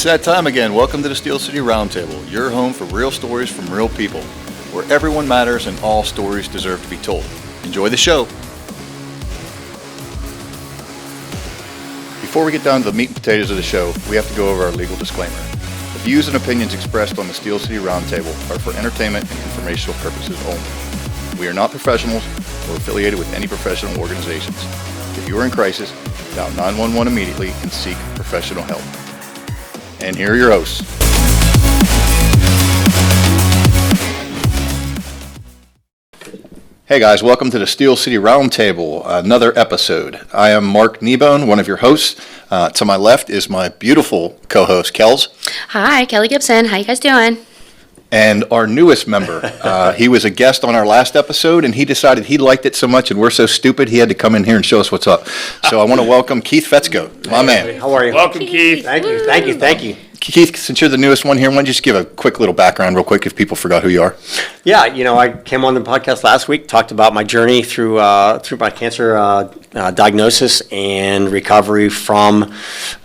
It's that time again. Welcome to the Steel City Roundtable, your home for real stories from real people, where everyone matters and all stories deserve to be told. Enjoy the show. Before we get down to the meat and potatoes of the show, we have to go over our legal disclaimer. The views and opinions expressed on the Steel City Roundtable are for entertainment and informational purposes only. We are not professionals or affiliated with any professional organizations. If you are in crisis, dial 911 immediately and seek professional help. And here are your hosts. Hey guys, welcome to the Steel City Roundtable, another episode. I am Mark Kneebone, one of your hosts. To my left is my beautiful co-host, Kells. Hi, Kelly Gibson. How you guys doing? And our newest member, he was a guest on our last episode, and he decided he liked it so much, and we're so stupid, he had to come in here and show us what's up. So I want to welcome Keith Fetzko, my man. How are you? Welcome, Keith. Thank you. Keith, since you're the newest one here, why don't you just give a quick little background real quick if people forgot who you are? Yeah, I came on the podcast last week, talked about my journey through my cancer diagnosis and recovery from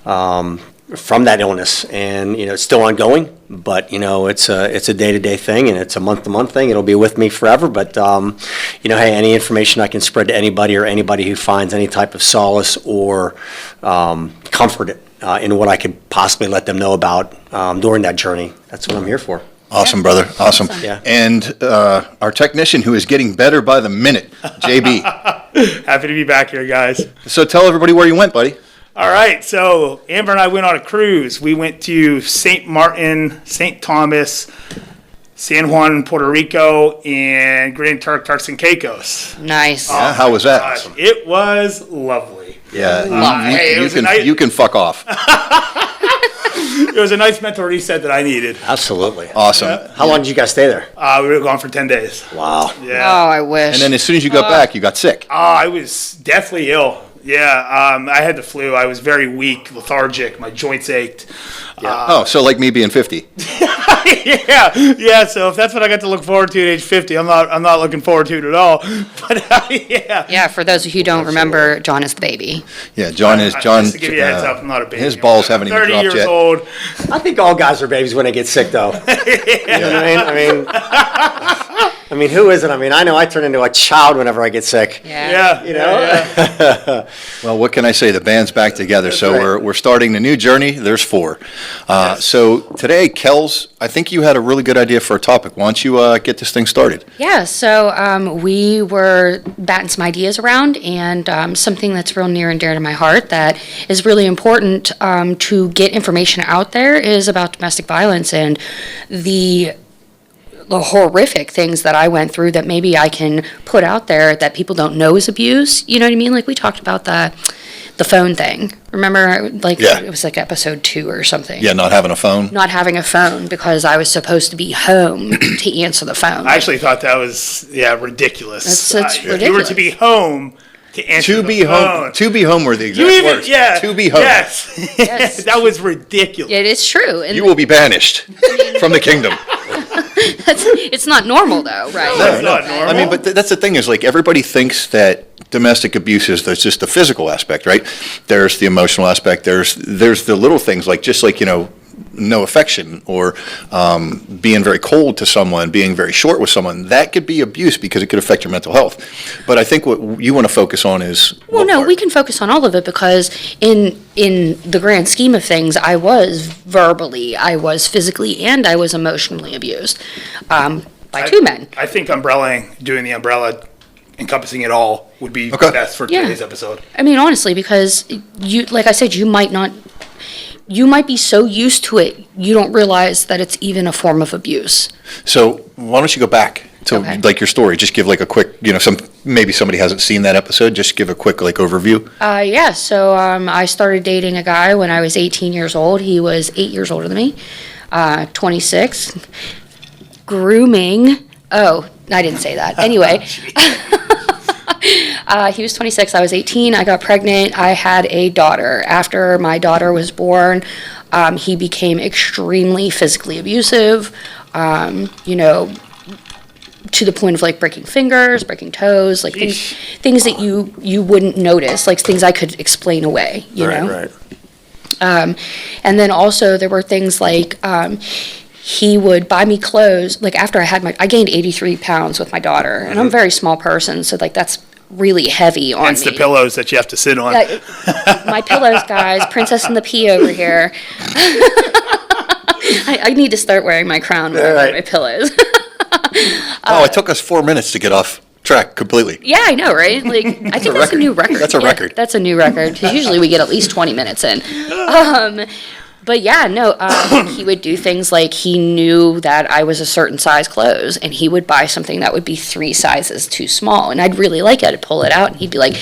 that illness, and it's still ongoing. But it's a day-to-day thing, and it's a month-to-month thing. It'll be with me forever. But hey, any information I can spread to anybody, or anybody who finds any type of solace or comfort in what I could possibly let them know about during that journey, that's what I'm here for. Awesome, brother. Awesome. Yeah. And our technician, who is getting better by the minute, JB. Happy to be back here, guys. So tell everybody where you went, buddy. All right, so Amber and I went on a cruise. We went to St. Martin, St. Thomas, San Juan, Puerto Rico, and Grand Turks and Caicos. Nice. Yeah, how was that? It was lovely. Yeah, you can fuck off. It was a nice mental reset that I needed. Absolutely. Awesome. How long did you guys stay there? We were gone for 10 days. Wow. Yeah. Oh, I wish. And then as soon as you got back, you got sick. I was deathly ill. Yeah, I had the flu. I was very weak, lethargic. My joints ached. So like me being 50. Yeah. So if that's what I got to look forward to at age 50, I'm not looking forward to it at all. But yeah. Yeah, for those of you who don't remember, John is the baby. Yeah, John. Just to give you a heads up, I'm not a baby. His balls haven't even dropped yet. 30 years old. I think all guys are babies when they get sick, though. You know what I mean, who isn't? I know I turn into a child whenever I get sick. Yeah. Yeah. Well, what can I say? The band's back together, so right. we're starting the new journey. There's 4. So today, Kells, I think you had a really good idea for a topic. Why don't you get this thing started? Yeah, so we were batting some ideas around, and something that's real near and dear to my heart that is really important to get information out there is about domestic violence and the horrific things that I went through that maybe I can put out there that people don't know is abuse. You know what I mean? Like we talked about the phone thing. Remember, It was like episode 2 or something. Yeah, not having a phone. Not having a phone because I was supposed to be home to answer the phone. I actually thought that was ridiculous. It's ridiculous. You were to be home to answer the phone. To be home were the exact words. Yeah. To be home. Yes. That was ridiculous. It is true. And You will be banished from the kingdom. it's not normal, though, right? No, it's not normal. But that's the thing is, everybody thinks that domestic abuse is just the physical aspect, right? There's the emotional aspect. There's the little things, no affection or being very cold to someone, being very short with someone. That could be abuse because it could affect your mental health. But I think what you want to focus on is... we can focus on all of it because in the grand scheme of things, I was verbally, I was physically, and I was emotionally abused by 2 men. I think doing the umbrella, encompassing it all, would be best for today's episode. Honestly, because like I said, you might be so used to it, you don't realize that it's even a form of abuse. So why don't you go back to your story? Just give a quick, maybe somebody hasn't seen that episode. Just give a quick overview. So I started dating a guy when I was 18 years old. He was 8 years older than me, 26. Grooming. Oh, I didn't say that. Anyway. He was 26, I was 18, I got pregnant, I had a daughter. After my daughter was born, he became extremely physically abusive, to the point of breaking fingers, breaking toes, things that you wouldn't notice, things I could explain away, you know? Right. And then also there were things like he would buy me clothes. Like after I gained 83 pounds with my daughter, and I'm a very small person, so like that's really heavy on Hence me. the pillows that you have to sit on. Yeah, my pillows, guys. Princess and the Pea over here. I need to start wearing my crown when I wear my pillows. It took us 4 minutes to get off track completely. Yeah, I know, right? Like, I think that's a new record. That's a record. That's a new record, because usually we get at least 20 minutes in. But yeah, no, he would do things like he knew that I was a certain size clothes, and he would buy something that would be 3 sizes too small, and I'd really like it. I'd pull it out, and he'd be like,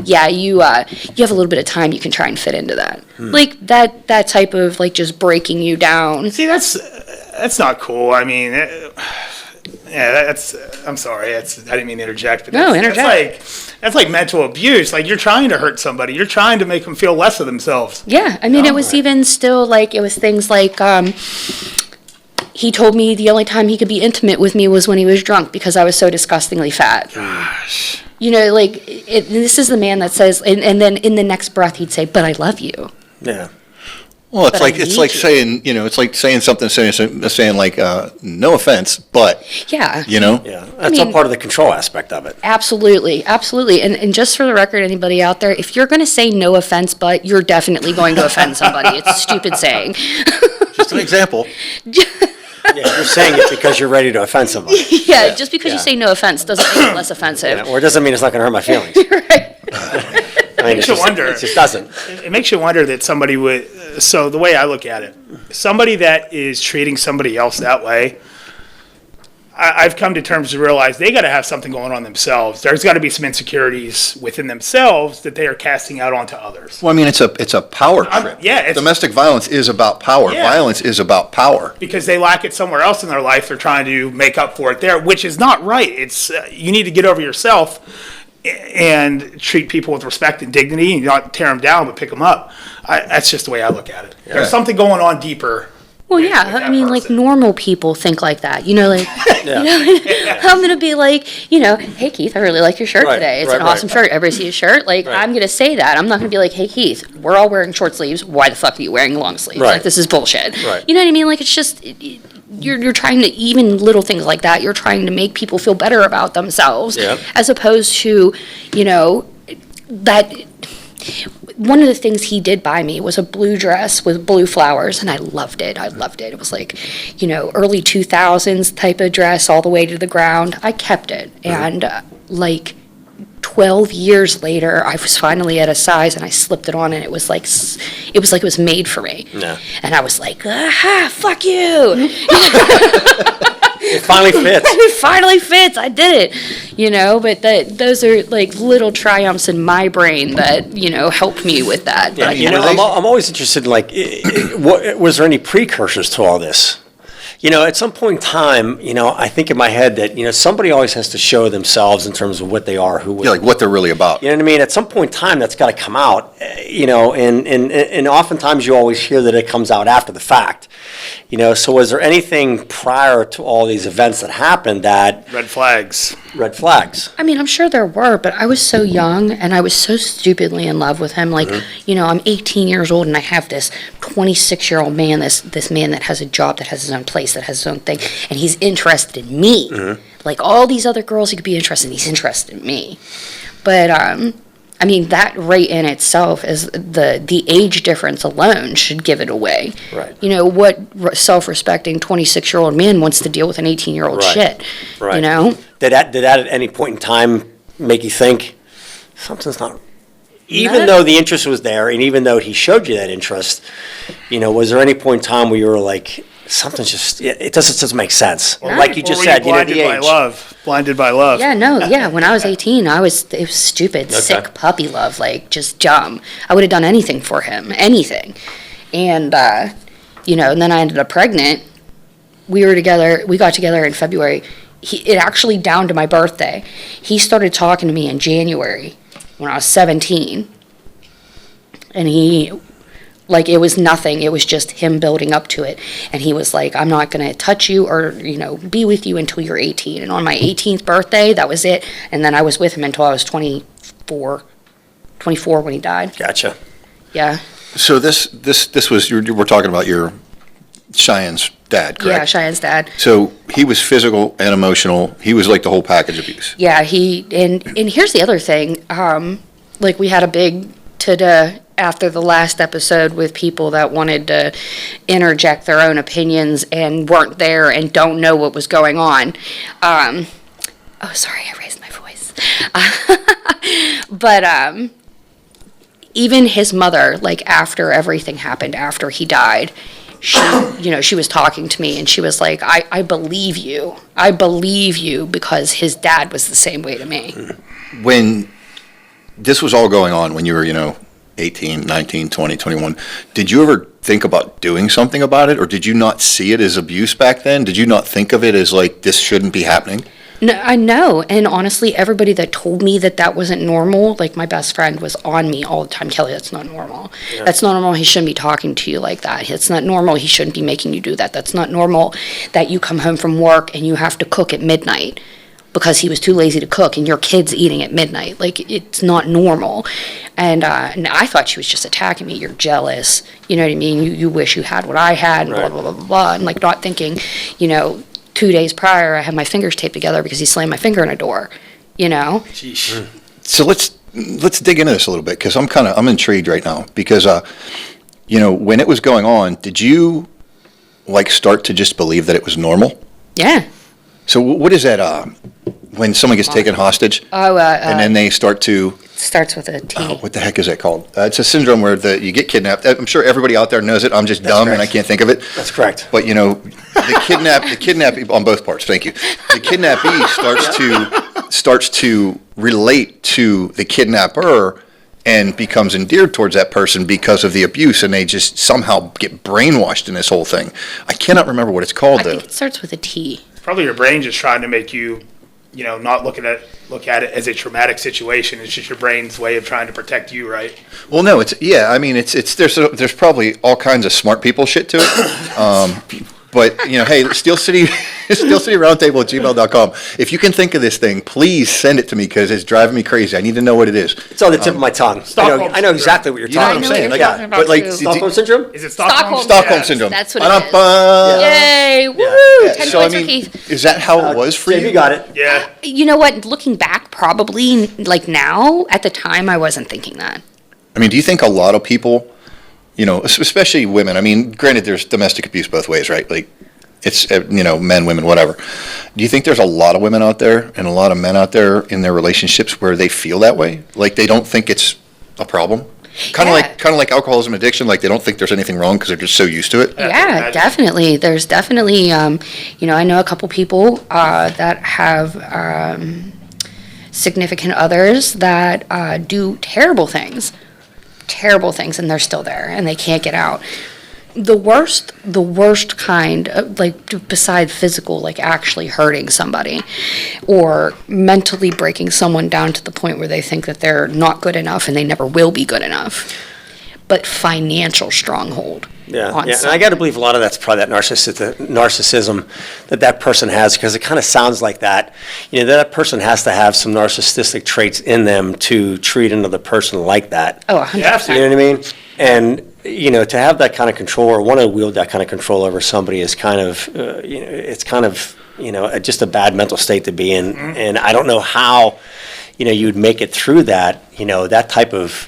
yeah, you have a little bit of time, you can try and fit into that. Like, that type of, like, just breaking you down. See, that's not cool. I mean, I'm sorry. I didn't mean to interject. But No, interject. That's like mental abuse. Like, you're trying to hurt somebody. You're trying to make them feel less of themselves. Yeah, I mean, it was even still, like, it was things like, he told me the only time he could be intimate with me was when he was drunk because I was so disgustingly fat. Gosh. You know, like, this is the man that says, and then in the next breath he'd say, but I love you. Yeah. Well, But I it's need like you. saying, it's like saying something, saying like, no offense, but, Yeah. Yeah. That's mean- all part of the control aspect of it. Absolutely, absolutely. And just for the record, anybody out there, if you're going to say no offense, but you're definitely going to offend somebody. It's a stupid saying. Just an example. Yeah, you're saying it because you're ready to offend somebody. Yeah, just because you Yeah. say no offense doesn't make it less offensive. Yeah, or it doesn't mean it's not going to hurt my feelings. I mean, Makes you wonder. It just doesn't. It makes you wonder that somebody would. So the way I look at it, somebody that is treating somebody else that way, I've come to terms to realize they got to have something going on themselves. There's got to be some insecurities within themselves that they are casting out onto others. Well, I mean, it's a power trip. yeah, it's- Domestic violence is about power. Yeah. Violence is about power. Because they lack it somewhere else in their life, they're trying to make up for it there, which is not right. It's you need to get over yourself and treat people with respect and dignity, and not tear them down, but pick them up. That's just the way I look at it. There's something going on deeper. Well, with yeah, that I mean, like, person. normal people think like that. You know, like, I'm going to be like, hey, Keith, I really like your shirt Right, today. It's right, an awesome shirt. Everybody see his shirt? Like, Right. I'm going to say that. I'm not going to be like, hey, Keith, we're all wearing short sleeves. Why the fuck are you wearing long sleeves? Right. Like, this is bullshit. Right. You know what I mean? Like, it's just, you're trying to, even little things like that, you're trying to make people feel better about themselves. Yep. As opposed to, that... One of the things he did buy me was a blue dress with blue flowers, and I loved it. It was like, early 2000s type of dress all the way to the ground. I kept it. And like 12 years later, I was finally at a size, and I slipped it on, and it was like it was made for me. Yeah. And I was like, aha, fuck you. It finally fits. It finally fits. I did it, but those are like little triumphs in my brain that, helped me with that. Yeah, But I'm always interested in, like, was there any precursors to all this? At some point in time, I think in my head that, somebody always has to show themselves in terms of what they are, Like what they're really about. You know what I mean? At some point in time, that's got to come out, and oftentimes you always hear that it comes out after the fact. So was there anything prior to all these events that happened that Red flags. red flags? I mean, I'm sure there were, but I was so young and I was so stupidly in love with him. Like, I'm 18 years old and I have this 26-year-old man, this man that has a job, that has his own place, that has his own thing, and he's interested in me. Like all these other girls he could be interested in, he's interested in me. But, I mean, that right in itself is the age difference alone should give it away. Right. What self-respecting 26-year-old man wants to deal with an 18-year-old Right. shit? Right. Did that at any point in time make you think something's not? Even Not- though the interest was there, and even though he showed you that interest, was there any point in time where you were like, something's just it doesn't make sense? Like you Or just were said, blinded the by age. love. Blinded by love. Yeah, no, yeah. When I was 18, it was stupid, sick puppy love, like just dumb. I would have done anything for him, anything. And, and then I ended up pregnant. We got together in February. It actually down to my birthday. He started talking to me in January when I was 17. And it was nothing. It was just him building up to it. And he was like, I'm not going to touch you or, be with you until you're 18. And on my 18th birthday, that was it. And then I was with him until I was 24 when he died. Gotcha. Yeah. So this was, we're talking about your Cheyenne's dad, correct? Yeah, Cheyenne's dad. So he was physical and emotional. He was like the whole package abuse. Yeah, and here's the other thing. Like we had a big to-do after the last episode with people that wanted to interject their own opinions and weren't there and don't know what was going on. Oh, sorry, I raised my voice. But even his mother, like after everything happened, after he died, she was talking to me and she was like, I believe you. I believe you because his dad was the same way to me. When this was all going on, when you were, 18, 19, 20, 21, did you ever think about doing something about it, or did you not see it as abuse back then? Did you not think of it as like, this shouldn't be happening? No, I know. And honestly, everybody that told me that that wasn't normal, like my best friend was on me all the time. Kelly, that's not normal. Yeah. That's not normal. He shouldn't be talking to you like that. It's not normal. He shouldn't be making you do that. That's not normal that you come home from work and you have to cook at midnight because he was too lazy to cook and your kid's eating at midnight. Like, it's not normal. And I thought she was just attacking me. You're jealous. You know what I mean? You wish you had what I had, and right. blah, blah, blah, blah. And like not thinking, 2 days prior, I had my fingers taped together because he slammed my finger in a door, Sheesh. So let's dig into this a little bit, because I'm intrigued right now, because when it was going on, did you like start to just believe that it was normal? Yeah. So what is that? When someone gets taken hostage, and then they start to. Starts with a T. What the heck is that called? It's a syndrome where you get kidnapped. I'm sure everybody out there knows it. I'm just dumb and I can't think of it. That's correct. But the kidnap on both parts. Thank you. The kidnappee starts to relate to the kidnapper and becomes endeared towards that person because of the abuse, and they just somehow get brainwashed in this whole thing. I cannot remember what it's called I though. think it starts with a T. Probably your brain just trying to make you, not look at it as a traumatic situation. It's just your brain's way of trying to protect you, right? Well, no, there's probably all kinds of smart people shit to it. But, hey, Steel City Roundtable at gmail.com. If you can think of this thing, please send it to me, because it's driving me crazy. I need to know what it is. It's on the tip of my tongue. I know exactly what you're You know what talking I'm about. saying? what you're talking about, but like too. Stockholm Syndrome? Is it Stockholm Stockholm Syndrome. That's what it is. Ba-dum-bum. Yay! Woo! Yeah, 10 so, points for Keith. is that how it was for you? You got it. Yeah. You know what? Looking back, probably, like now, at the time, I wasn't thinking that. I mean, do you think a lot of people, especially women, I mean, granted, there's domestic abuse both ways, right? Like, it's, men, women, whatever. Do you think there's a lot of women out there and a lot of men out there in their relationships where they feel that way? Like, they don't think it's a problem? Kind of like alcoholism addiction, like they don't think there's anything wrong because they're just so used to it. Yeah, definitely. There's definitely, I know a couple people that have significant others that do terrible things, and they're still there and they can't get out. The worst kind of, like, besides physical, like actually hurting somebody or mentally breaking someone down to the point where they think that they're not good enough and they never will be good enough, but financial stronghold. Yeah. And I got to believe a lot of that's probably that narcissism that person has, because it kind of sounds like that. That person has to have some narcissistic traits in them to treat another person like that. Oh, 100%. You know what I mean? And to have that kind of control, or want to wield that kind of control over somebody, is kind of, it's kind of, just a bad mental state to be in. Mm-hmm. And I don't know how, you'd make it through that, that type of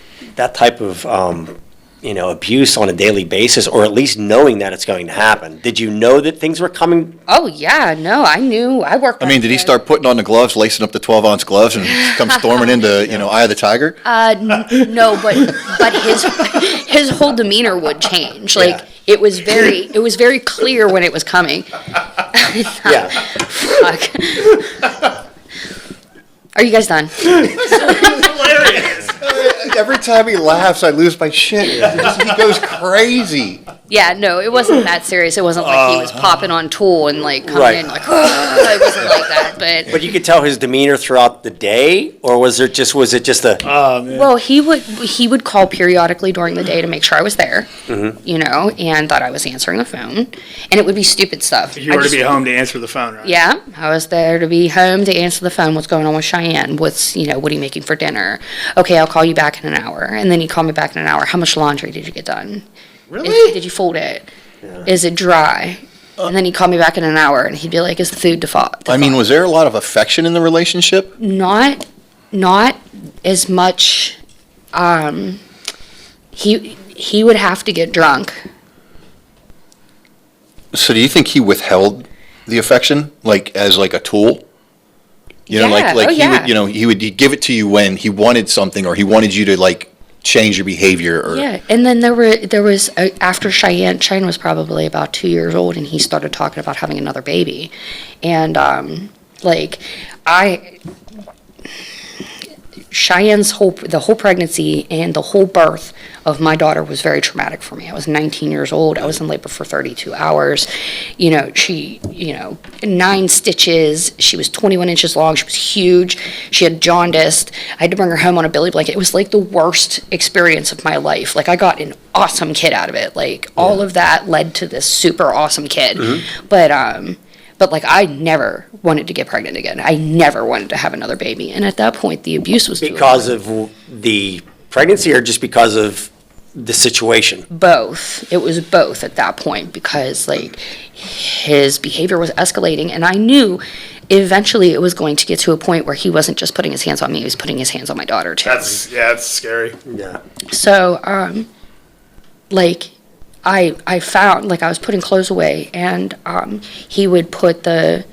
abuse on a daily basis, or at least knowing that it's going to happen. Did you know that things were coming? Oh, yeah, no, I knew. I worked. I mean, did he start putting on the gloves, lacing up the 12-ounce gloves, and come storming into, Eye of the Tiger? No, but his whole demeanor would change. Like, it was very clear when it was coming. Yeah. Fuck. Are you guys done? Hilarious. Every time he laughs, I lose my shit. He goes crazy. Yeah, no, it wasn't that serious. It wasn't like he was popping on tool and like coming Right. in like, it wasn't like that. But you could tell his demeanor throughout the day, or was it just a? Well, he would call periodically during the day to make sure I was there, and that I was answering the phone, and it would be stupid stuff. You were to be home to answer the phone, right? Yeah, I was there to be home to answer the phone. What's going on with Cheyenne? What are you making for dinner? Okay, I'll call you back in an hour. And then he'd call me back in an hour. How much laundry did you get done? Really? Did you fold it? Yeah. Is it dry? And then he'd call me back in an hour and he'd be like, is the food default? I mean, was there a lot of affection in the relationship? Not as much. He would have to get drunk. So do you think he withheld the affection, like, as like a tool? You know, Yeah. like Oh, he yeah. would, he'd give it to you when he wanted something or he wanted you to like change your behavior or. Yeah, and then there was after Cheyenne was probably about 2 years old, and he started talking about having another baby, and Cheyenne's the whole pregnancy and the whole birth of my daughter was very traumatic for me. I was 19 years old. I was in labor for 32 hours. She 9 stitches. She was 21 inches long. She was huge. She had jaundice. I had to bring her home on a billy blanket. It was like the worst experience of my life. Like, I got an awesome kid out of it. Like, all of that led to this super awesome kid. Mm-hmm. But like, I never wanted to get pregnant again. I never wanted to have another baby. And at that point, the abuse was Because of the pregnancy, or just because of the situation? both. It was both at that point, because like his behavior was escalating, and I knew eventually it was going to get to a point where he wasn't just putting his hands on me, he was putting his hands on my daughter too. That's scary. Yeah. So, I found, I was putting clothes away, and he would put the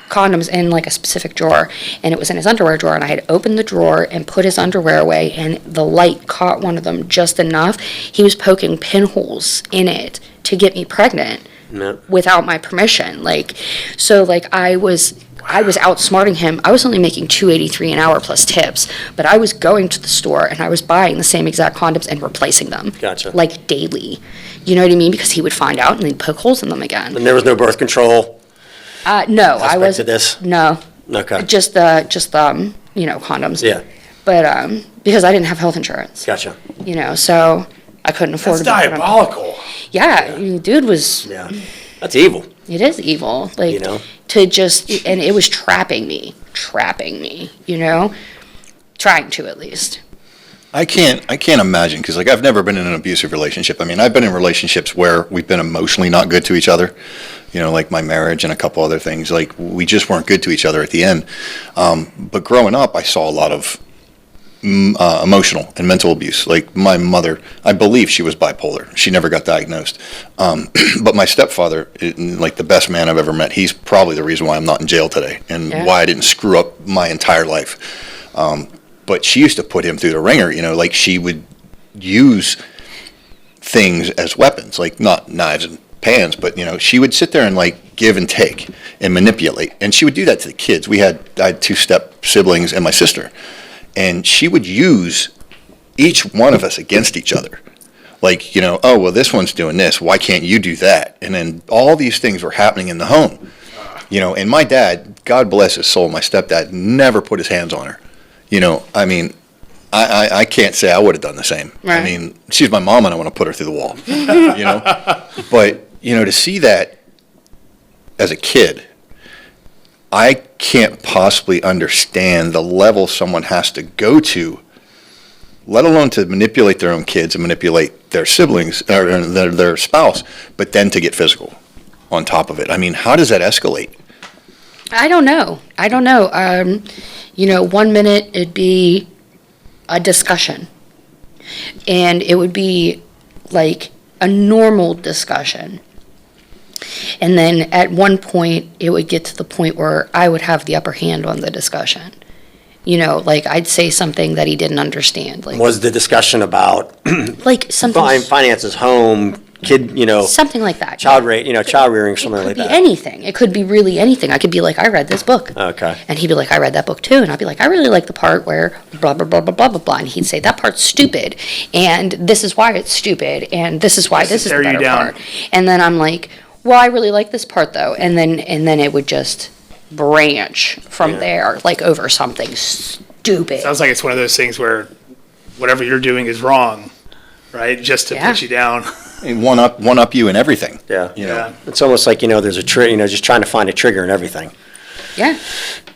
condoms in like a specific drawer, and it was in his underwear drawer, and I had opened the drawer and put his underwear away, and the light caught one of them just enough. He was poking pinholes in it to get me pregnant. No. Without my permission. I was outsmarting him. I was only making $2.83 an hour plus tips, but I was going to the store and I was buying the same exact condoms and replacing them. Gotcha. Like, daily. You know what I mean? Because he would find out and then poke holes in them again. And there was no birth control No, I aspect was to this? no, Okay. just condoms. Yeah. But because I didn't have health insurance, Gotcha. so I couldn't afford That's to put on- diabolical. Yeah, I mean, dude was. Yeah. That's evil. It is evil, and it was trapping me, trying to, at least. I can't imagine, because like I've never been in an abusive relationship. I mean, I've been in relationships where we've been emotionally not good to each other, like my marriage and a couple other things. Like, we just weren't good to each other at the end. But growing up, I saw a lot of emotional and mental abuse. Like, my mother, I believe she was bipolar. She never got diagnosed. But my stepfather, like the best man I've ever met, he's probably the reason why I'm not in jail today and why I didn't screw up my entire life. But she used to put him through the ringer, like she would use things as weapons, like not knives and pans, but she would sit there and like give and take and manipulate. And she would do that to the kids. I had 2 step siblings and my sister. And she would use each one of us against each other. Like, oh, well, this one's doing this. Why can't you do that? And then all these things were happening in the home. And my dad, God bless his soul, my stepdad, never put his hands on her. I mean, I can't say I would have done the same. Right. I mean, she's my mom and I want to put her through the wall. But, to see that as a kid, I can't possibly understand the level someone has to go to, let alone to manipulate their own kids and manipulate their siblings or their spouse, but then to get physical on top of it. I mean, how does that escalate? I don't know. 1 minute it'd be a discussion, and it would be like a normal discussion. And then at one point, it would get to the point where I would have the upper hand on the discussion. I'd say something that he didn't understand. Was the discussion about Like something. finances, home, kid, Something like that. child rearing, something It like could be that. anything. It could be really anything. I could be like, I read this book. Okay. And he'd be like, I read that book too. And I'd be like, I really like the part where blah, blah, blah, blah, blah, blah, blah. And he'd say, that part's stupid. And this is why it's stupid. And this is why Just to this is the tear you better down. part. And then I'm like, well, I really like this part though. And then it would just branch from there, like over something stupid. Sounds like it's one of those things where whatever you're doing is wrong, right? Just to Yeah. put you down. And one up you in everything. Yeah. You know. Yeah. It's almost like, there's a trigger, just trying to find a trigger in everything, Yeah.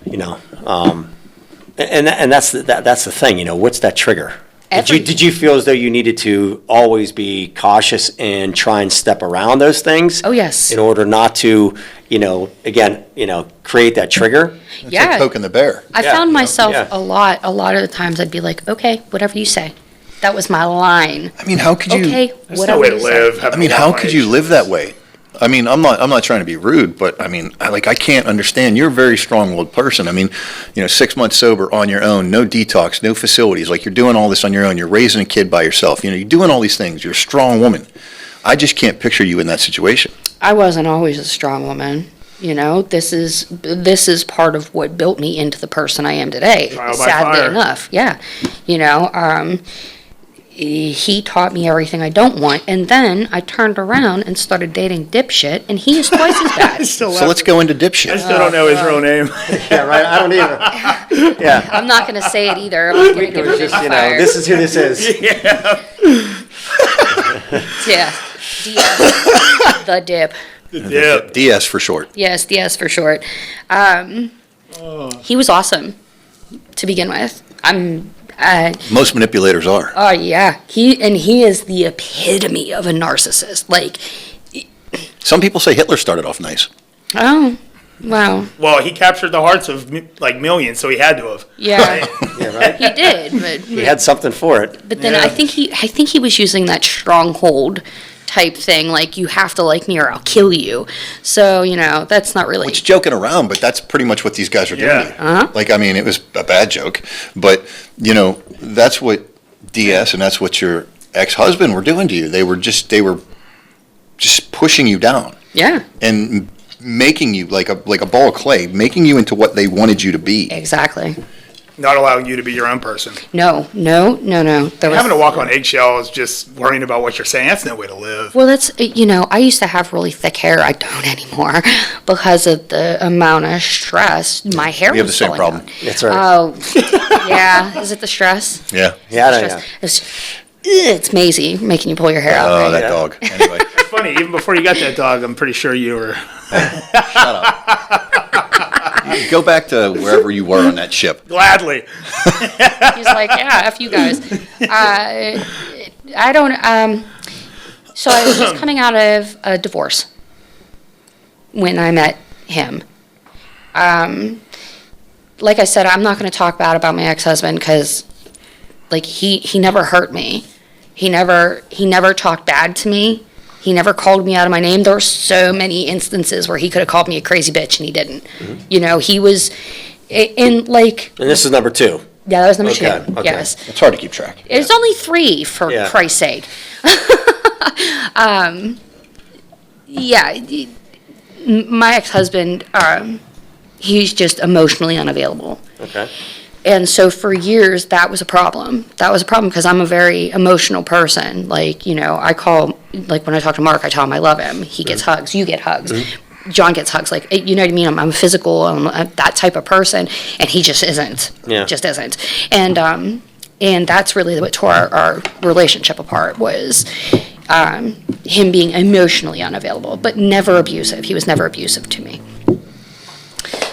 And that's the thing, what's that trigger? Every- Did you feel as though you needed to always be cautious and try and step around those things? Oh, yes. In order not to, again, create that trigger? It's Yeah. like poking the bear. I Yeah, found myself yeah. a lot of the times I'd be like, okay, whatever you say. That was my line. I mean, how could you? Okay, That's whatever no way you to say. live. I mean, how could you live that way? I mean, I'm not trying to be rude, but I mean, I can't understand. You're a very strong-willed person. I mean, 6 months sober on your own, no detox, no facilities. Like, you're doing all this on your own. You're raising a kid by yourself. You're doing all these things. You're a strong woman. I just can't picture you in that situation. I wasn't always a strong woman. This is part of what built me into the person I am today. Trial by Sadly fire. enough, yeah. He taught me everything I don't want, and then I turned around and started dating dipshit, and he is twice as bad. Still So let's go into I dipshit. still don't know his real name. Yeah, right, I don't either. Yeah. I'm not going to say it either. I'm not gonna give it Just, a fire. this is who this is. Yeah. DS, the dip. Yeah. DS for short. Yes, DS for short. He was awesome to begin with. Most manipulators are. Oh yeah, he is the epitome of a narcissist. Like, Some people say Hitler started off nice. oh, wow, Well, he captured the hearts of millions, so he had to have. yeah, Yeah, right? he did. He had something for it. But then Yeah. I think he was using that stronghold type thing, like you have to like me or I'll kill you. So that's not really. Which joking around, but that's pretty much what these guys are doing. Yeah. to you. Uh-huh. Like, I mean, it was a bad joke, but that's what DS and that's what your ex-husband were doing to you. They were just pushing you down Yeah, and making you like a ball of clay, making you into what they wanted you to be. exactly. Not allowing you to be your own person. No. There Having to walk on eggshells, just worrying about what you're saying, that's no way to live. Well, that's, I used to have really thick hair. I don't anymore because of the amount of stress. My hair We have was the same falling problem. out. That's right. Oh, yeah. Is it the stress? Yeah. Yeah, I know, Stress. It's Maisie making you pull your hair out. Oh, right? that dog. Anyway, It's funny, even before you got that dog, I'm pretty sure you were. go back to wherever you were on that ship. Gladly. He's like, yeah, F you guys. I don't, so I was just coming out of a divorce when I met him. Like I said, I'm not going to talk bad about my ex-husband because, like, he never hurt me. He never talked bad to me. He never called me out of my name. There were so many instances where he could have called me a crazy bitch and he didn't. He was, in like, And this is number 2. yeah, that was number Okay, 2. okay. Yes. It's hard to keep track. It's only 3, for Yeah. Christ's sake. Yeah, my ex-husband, he's just emotionally unavailable. Okay. And so for years, that was a problem. That was a problem because I'm a very emotional person. Like, I call, like when I talk to Mark, I tell him I love him. He gets hugs, you get hugs. John gets hugs. Like, you know what I mean? I'm physical, I'm that type of person, and he just isn't. Yeah. Just isn't. And that's really what tore our relationship apart was him being emotionally unavailable, but never abusive. He was never abusive to me.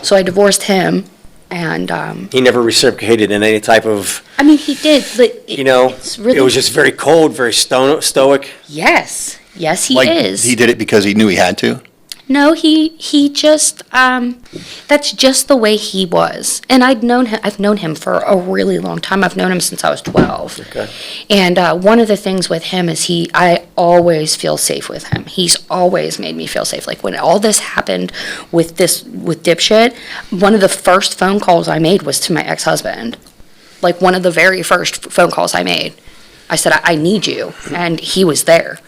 So I divorced him, and He never reciprocated in any type of, I mean, he did. But it's really, it was just very cold, very stoic. yes, he Like, is. he did it because he knew he had to. No, he just that's just the way he was. And I've known him for a really long time. I've known him since I was 12. Okay. And one of the things with him is I always feel safe with him. He's always made me feel safe. Like when all this happened with dipshit, one of the first phone calls I made was to my ex-husband. Like one of the very first phone calls I made. I said, I need you. And he was there,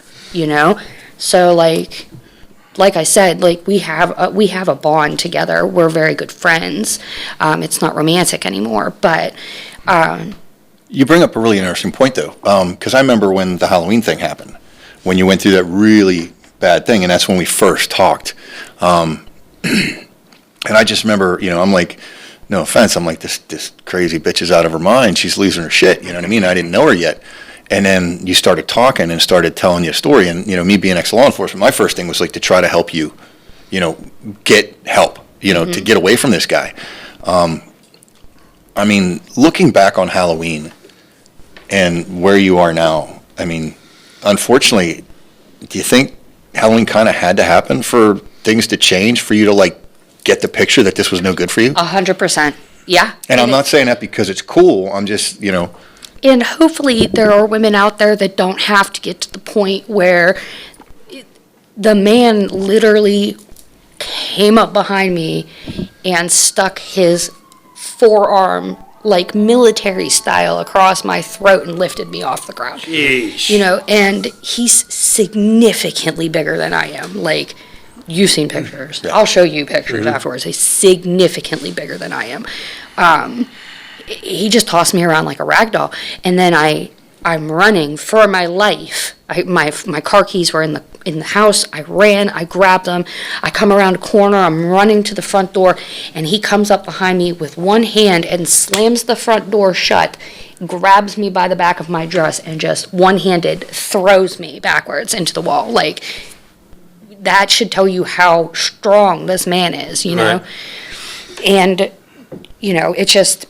So like I said, like we have a bond together. We're very good friends. It's not romantic anymore, but You bring up a really interesting point, though, because I remember when the Halloween thing happened, when you went through that really bad thing, and that's when we first talked. And I just remember, I'm like, no offense, I'm like, this crazy bitch is out of her mind. She's losing her shit. You know what I mean? I didn't know her yet. And then you started talking and started telling you a story. And, me being ex-law enforcement, my first thing was like to try to help you, get help, to get away from this guy. I mean, looking back on Halloween and where you are now, I mean, unfortunately, do you think Halloween kind of had to happen for things to change for you to like get the picture that this was no good for you? 100%. Yeah. And I'm not saying that because it's cool. I'm just, And hopefully there are women out there that don't have to get to the point where the man literally came up behind me and stuck his forearm like military style across my throat and lifted me off the ground. Yeesh. And he's significantly bigger than I am. Like, you've seen pictures. Yeah. I'll show you pictures afterwards. He's significantly bigger than I am. He just tossed me around like a rag doll. And then I'm running for my life. My car keys were in the house. I ran. I grabbed them. I come around a corner. I'm running to the front door, and he comes up behind me with one hand and slams the front door shut, grabs me by the back of my dress, and just one-handed throws me backwards into the wall. Like, that should tell you how strong this man is, Right. And, it just...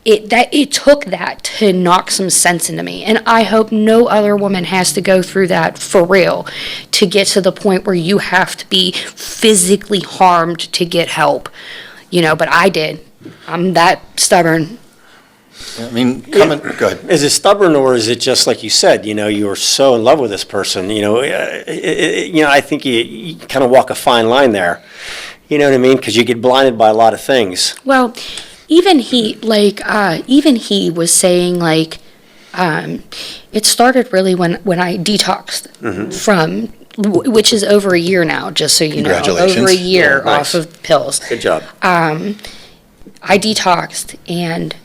It took that to knock some sense into me, and I hope no other woman has to go through that for real to get to the point where you have to be physically harmed to get help, but I did. I'm that stubborn. I mean, go ahead. Is it stubborn, or is it just like you said, you were so in love with this person, I think you kind of walk a fine line there, you know what I mean? Because you get blinded by a lot of things. Well, even he was saying, it started really when I detoxed from, which is over a year now, just so you know. Congratulations. Over a year Yeah, nice. off of pills. Good job. I detoxed, and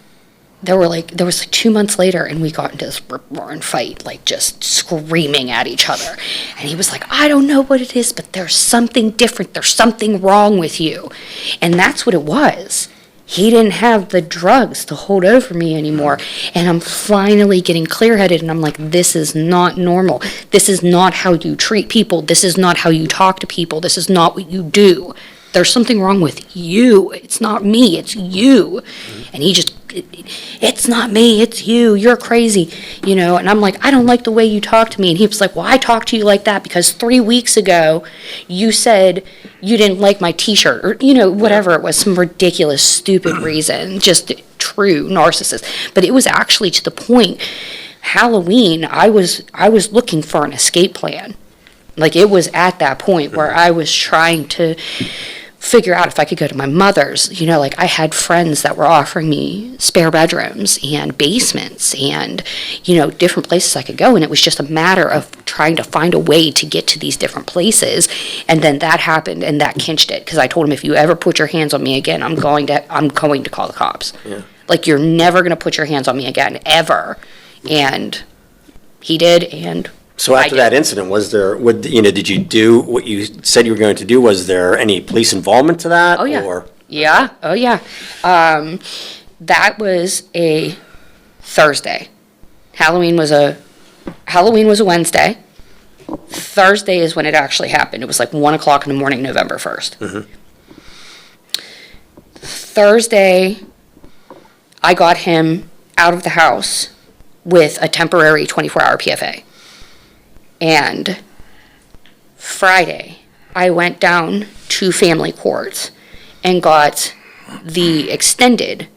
there was 2 months later, and we got into this rip-roaring fight, just screaming at each other. And he was like, I don't know what it is, but there's something different. There's something wrong with you. And that's what it was. He didn't have the drugs to hold over me anymore. And I'm finally getting clear-headed, and I'm like, this is not normal. This is not how you treat people. This is not how you talk to people. This is not what you do. There's something wrong with you. It's not me, it's you. And he just, it's not me, it's you. You're crazy, And I'm like, I don't like the way you talk to me. And he was like, well, I talk to you like that because 3 weeks ago you said you didn't like my T-shirt, or, whatever it was, some ridiculous, stupid reason, just true narcissist. But it was actually to the point, Halloween, I was looking for an escape plan. Like, it was at that point where I was trying to figure out if I could go to my mother's. I had friends that were offering me spare bedrooms and basements and, different places I could go. And it was just a matter of trying to find a way to get to these different places. And then that happened, and that clinched it. Because I told him, if you ever put your hands on me again, I'm going to call the cops. Yeah. You're never going to put your hands on me again, ever. And he did, and... So after that incident, did you do what you said you were going to do? Was there any police involvement to that? Oh, yeah. Or? Yeah. Oh, yeah. That was a Thursday. Halloween was a Wednesday. Thursday is when it actually happened. It was 1 o'clock in the morning, November 1st. Mm-hmm. Thursday, I got him out of the house with a temporary 24-hour PFA. And Friday, I went down to family court and got the extended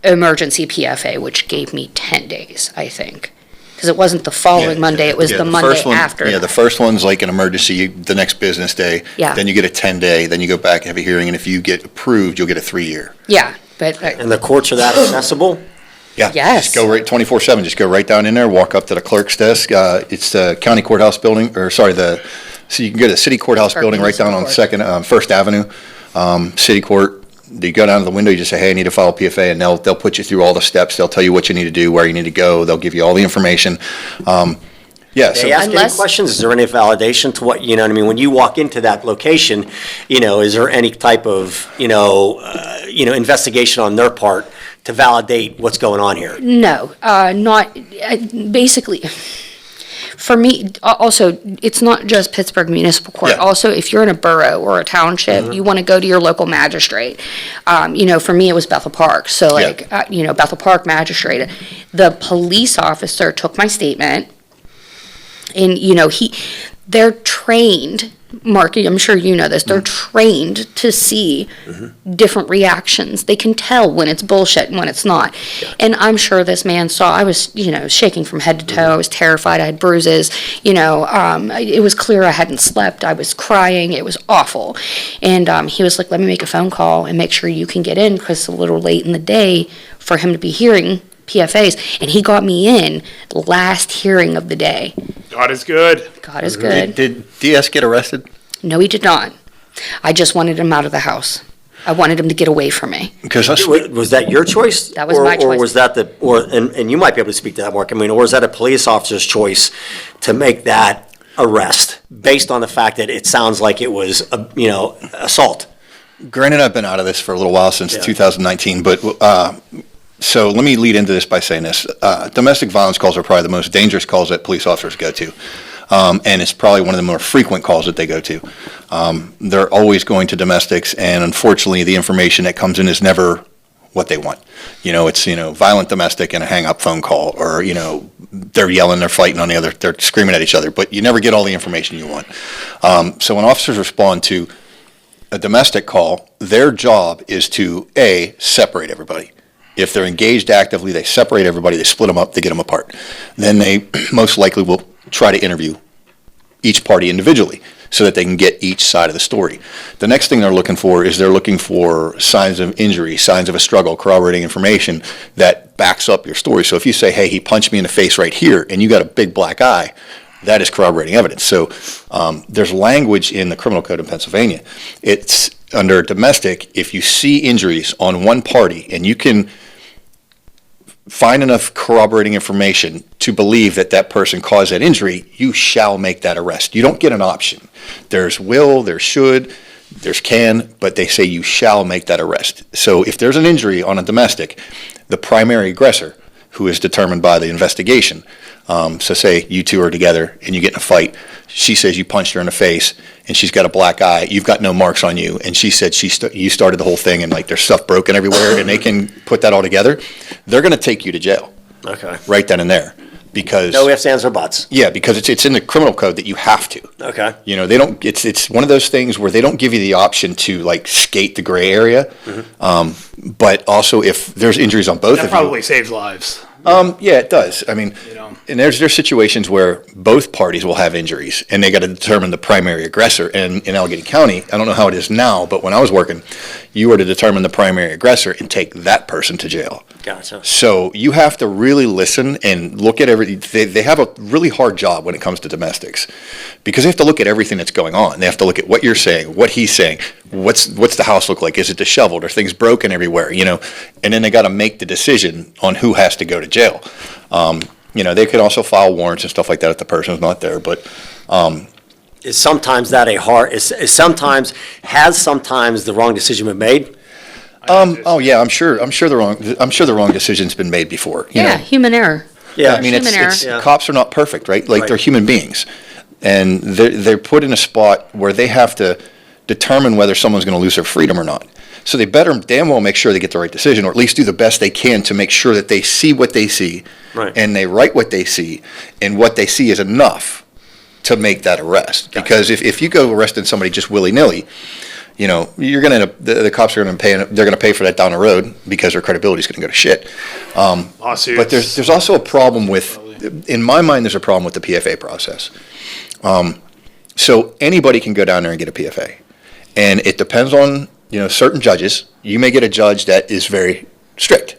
emergency PFA, which gave me 10 days, I think. Because it wasn't the following Monday, it was the Monday first one, after. Yeah, the first one's like an emergency, the next business day. Yeah. Then you get a 10-day, then you go back and have a hearing, and if you get approved, you'll get a 3-year. Yeah, but And the courts are that accessible? Yeah. Yes. Just go right 24/7. Just go right down in there, walk up to the clerk's desk. It's the county courthouse building, so you can go to the city courthouse building right down on First Avenue, city court. You go down to the window, you just say, hey, I need to file a PFA, and they'll put you through all the steps. They'll tell you what you need to do, where you need to go. They'll give you all the information. They ask any questions? Is there any validation to what, you know what I mean? When you walk into that location, is there any type of, investigation on their part to validate what's going on here? No, not, basically, for me, also, it's not just Pittsburgh Municipal Court. Yeah. Also, if you're in a borough or a township, you want to go to your local magistrate. For me, it was Bethel Park. So, Bethel Park magistrate. The police officer took my statement, and, they're trained, Mark, I'm sure you know this, they're trained to see different reactions. They can tell when it's bullshit and when it's not. Yeah. And I'm sure this man saw, I was, shaking from head to toe. I was terrified. I had bruises. It was clear I hadn't slept. I was crying. It was awful. And he was like, let me make a phone call and make sure you can get in, because it's a little late in the day for him to be hearing PFAs. And he got me in the last hearing of the day. God is good. God is good. Did DS get arrested? No, he did not. I just wanted him out of the house. I wanted him to get away from me. Because was that your choice? That was my choice. Or was that and you might be able to speak to that, Mark. I mean, or was that a police officer's choice to make that arrest based on the fact that it sounds like it was, assault? Granted, I've been out of this for a little while, since 2019, but so let me lead into this by saying this. Domestic violence calls are probably the most dangerous calls that police officers go to. And it's probably one of the more frequent calls that they go to. They're always going to domestics, and unfortunately the information that comes in is never what they want. It's, violent domestic and a hang-up phone call, or, they're yelling, they're fighting on the other, they're screaming at each other, but you never get all the information you want. So when officers respond to a domestic call, their job is to, A, separate everybody. If they're engaged actively, they separate everybody, they split them up, they get them apart. Then they most likely will try to interview each party individually so that they can get each side of the story. The next thing they're looking for signs of injury, signs of a struggle, corroborating information that backs up your story. So if you say, hey, he punched me in the face right here, and you got a big black eye, that is corroborating evidence. So there's language in the criminal code in Pennsylvania. It's under domestic, if you see injuries on one party and you can find enough corroborating information to believe that person caused that injury, you shall make that arrest. You don't get an option. There's will, there's should, there's can, but they say you shall make that arrest. So if there's an injury on a domestic, the primary aggressor, who is determined by the investigation, so say you two are together and you get in a fight, she says you punched her in the face and she's got a black eye, you've got no marks on you, and she said you started the whole thing and there's stuff broken everywhere, and they can put that all together, they're going to take you to jail. Okay. Right then and there. Because no ifs, ands, or buts. Yeah, because it's in the criminal code that you have to. Okay. They don't. It's one of those things where they don't give you the option to skate the gray area. But also, if there's injuries on both of you, that probably saves lives. Yeah, it does. I mean, and there's situations where both parties will have injuries, and they got to determine the primary aggressor. And in Allegheny County, I don't know how it is now, but when I was working, you were to determine the primary aggressor and take that person to jail. Gotcha. So you have to really listen and look at everything. They have a really hard job when it comes to domestics, because they have to look at everything that's going on. They have to look at what you're saying, what he's saying, what's the house look like? Is it disheveled? Are things broken everywhere? And then they got to make the decision on who has to go to jail. They could also file warrants and stuff like that if the person's not there. But is sometimes that sometimes the wrong decision been made? Oh yeah, I'm sure the wrong decision's been made before. Human error. Yeah, I mean, it's cops are not perfect, right? Right. They're human beings, and they're put in a spot where they have to determine whether someone's going to lose their freedom or not. So they better damn well make sure they get the right decision, or at least do the best they can to make sure that they see what they see, right, and they write what they see, and what they see is enough to make that arrest. Gotcha. Because if you go arresting somebody just willy-nilly, you're going to the cops are going to pay. They're going to pay for that down the road, because their credibility is going to go to shit. Lawsuits. But there's also a problem with, in my mind, there's a problem with the PFA process. So anybody can go down there and get a PFA, and it depends on certain judges. You may get a judge that is very strict,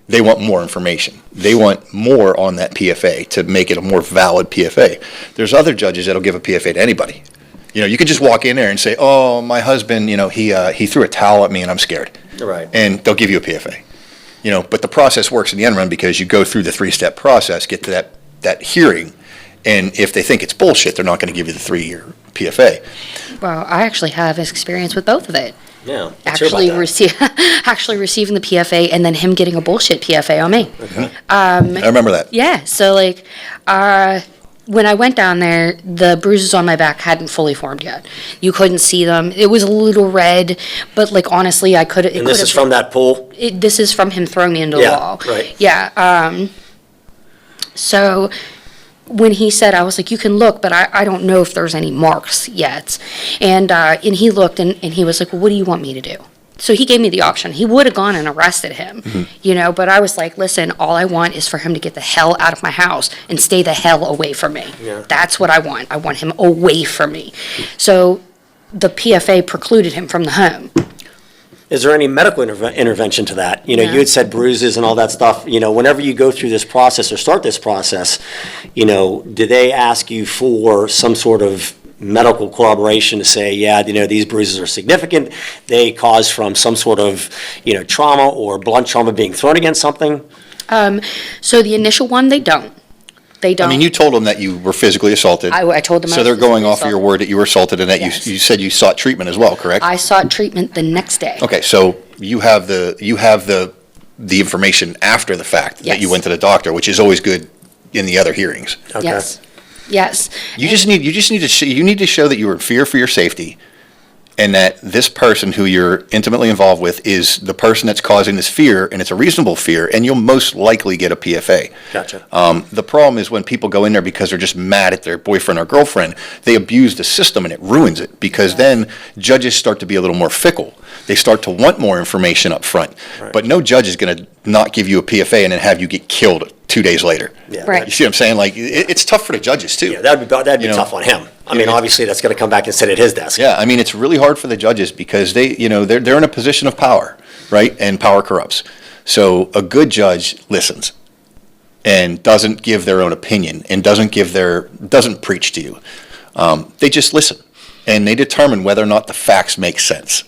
They want more information. They want more on that PFA to make it a more valid PFA. There's other judges that'll give a PFA to anybody. You can just walk in there and say, "Oh, my husband, he threw a towel at me and I'm scared." Right. And they'll give you a PFA. But the process works in the end run because you go through the 3-step process, get to that hearing, and if they think it's bullshit, they're not going to give you the 3-year PFA. Well, I actually have experience with both of it. Yeah. Let's hear about that. Actually receiving the PFA and then him getting a bullshit PFA on me. Okay. I remember that. Yeah, so when I went down there, the bruises on my back hadn't fully formed yet. You couldn't see them. It was a little red, but honestly, I could. And this is from that pool? This is from him throwing me into the wall. Right. Yeah. So when he said, I was like, you can look, but I don't know if there's any marks yet. And he looked and he was like, well, what do you want me to do? So he gave me the option. He would have gone and arrested him, but I was like, listen, all I want is for him to get the hell out of my house and stay the hell away from me. Yeah. That's what I want. I want him away from me. So the PFA precluded him from the home. Is there any medical intervention to that? You No. had said bruises and all that stuff. Whenever you go through this process or start this process, do they ask you for some sort of medical corroboration to say, yeah, these bruises are significant. They cause from some sort of, trauma or blunt trauma being thrown against something? So the initial one, they don't. They don't. I mean, you told them that you were physically assaulted. I told them I So was they're going physically off of your assaulted. word that you were assaulted and that Yes. you said you sought treatment as well, correct? I sought treatment the next day. Okay, so you have the information after the fact that Yes. you went to the doctor, which is always good in the other hearings. Okay. Yes. Yes. You just need to show that you were in fear for your safety, and that this person who you're intimately involved with is the person that's causing this fear, and it's a reasonable fear, and you'll most likely get a PFA. Gotcha. The problem is when people go in there because they're just mad at their boyfriend or girlfriend, they abuse the system and it ruins it, because then judges start to be a little more fickle. They start to want more information up front. Right. But no judge is going to not give you a PFA and then have you get killed 2 days later. Yeah. Right. You see what I'm saying? It's tough for the judges too. Yeah, that'd be You know, tough on him. I mean, obviously, that's going to come back and sit at his desk. Yeah, I mean, it's really hard for the judges because they're in a position of power, right? And power corrupts. So a good judge listens and doesn't give their own opinion and doesn't preach to you. They just listen and they determine whether or not the facts make sense.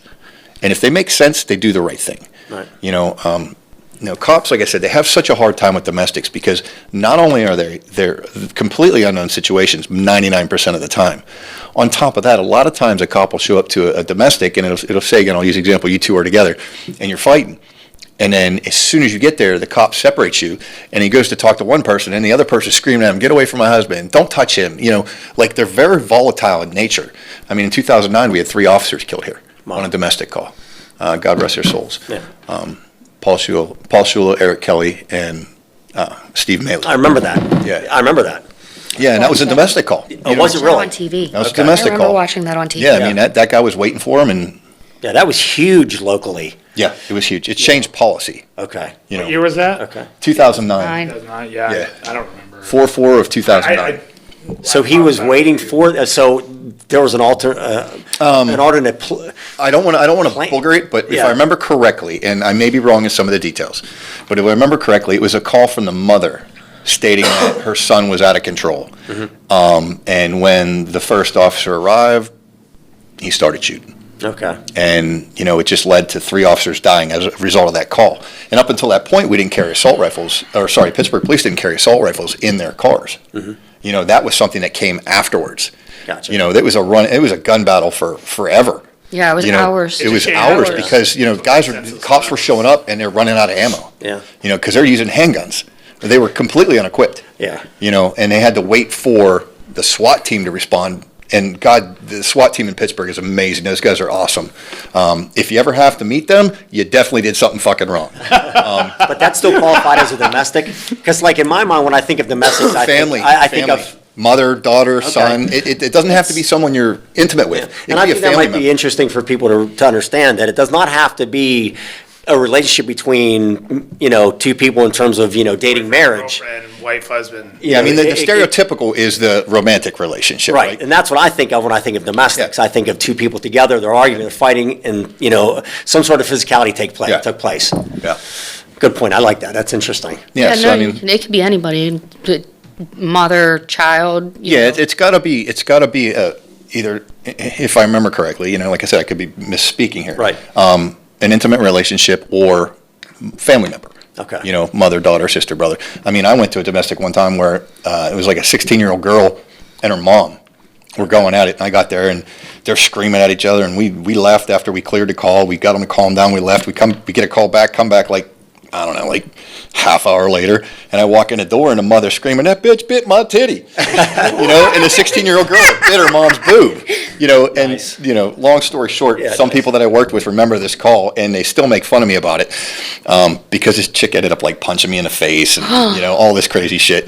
And if they make sense, they do the right thing. Right. Cops, like I said, they have such a hard time with domestics because not only are they're completely unknown situations 99% of the time. On top of that, a lot of times a cop will show up to a domestic and it'll say, again, I'll use the example, you two are together and you're fighting. And then as soon as you get there, the cop separates you and he goes to talk to one person and the other person's screaming at him, get away from my husband, don't touch him. Like they're very volatile in nature. I mean, in 2009, we had 3 officers killed here on a domestic call. God rest their souls. Yeah. Paul Shula, Eric Kelly, and Steve Maley. I remember that. Yeah. I remember that. Yeah, and that was a domestic call. Oh, was it really? On TV. That was a Okay. domestic I remember call. watching that on TV. Yeah, I mean, that guy was waiting for him, and Yeah, that was huge locally. yeah, it was huge. It changed policy, Okay. What year was that? Okay. 2009. 9. Yeah, Yeah. I don't remember. 4/4 of 2009. So he was waiting for, so there was an alternate, I don't want to Plan- booger it, but if Yeah. I remember correctly, and I may be wrong in some of the details, but if I remember correctly, it was a call from the mother stating that her son was out of control. And when the first officer arrived, he started shooting. okay. And, it just led to 3 officers dying as a result of that call. And up until that point, we didn't carry assault rifles, Pittsburgh police didn't carry assault rifles in their cars. That was something that came afterwards. Gotcha. It was a gun battle for forever. Yeah, it was hours. It was It hours hours. because, cops were showing up and they're running out of ammo. Yeah. Because they're using handguns. They were completely unequipped. Yeah. And they had to wait for the SWAT team to respond. And God, the SWAT team in Pittsburgh is amazing. Those guys are awesome. If you ever have to meet them, you definitely did something fucking wrong. But that's still qualified as a domestic? Because like in my mind, when I think of domestics, I think family. of, Mother, daughter, son. It doesn't have to be someone you're intimate with. It and can I be a think that family might be member. interesting for people to understand, that it does not have to be a relationship between, 2 people in terms of, dating marriage. Girlfriend, wife, husband. Yeah, I mean, the It- it- stereotypical is the romantic relationship, Right, right? and that's what I think of when I think of domestics. Yeah. I think of 2 people together, they're arguing, they're fighting, and, some sort of physicality took place. Yeah. Good point. I like that. That's interesting. Yeah, so no, I mean, it could be anybody, mother, child. you yeah, know. it's got to be either, if I remember correctly, like I said, I could be misspeaking here. Right. An intimate relationship or family member. Okay. Mother, daughter, sister, brother. I mean, I went to a domestic one time where it was like a 16-year-old girl and her mom were going at it, and I got there and they're screaming at each other, and we left after we cleared the call. We got them to calm down. We left. We get a call back. Come back like, I don't know, like half hour later, and I walk in the door and the mother screaming, "That bitch bit my titty," and the 16-year-old girl bit her mom's boob, and Nice. long story short, Yeah, some nice. people that I worked with remember this call, and they still make fun of me about it, because this chick ended up like punching me in the face and all this crazy shit,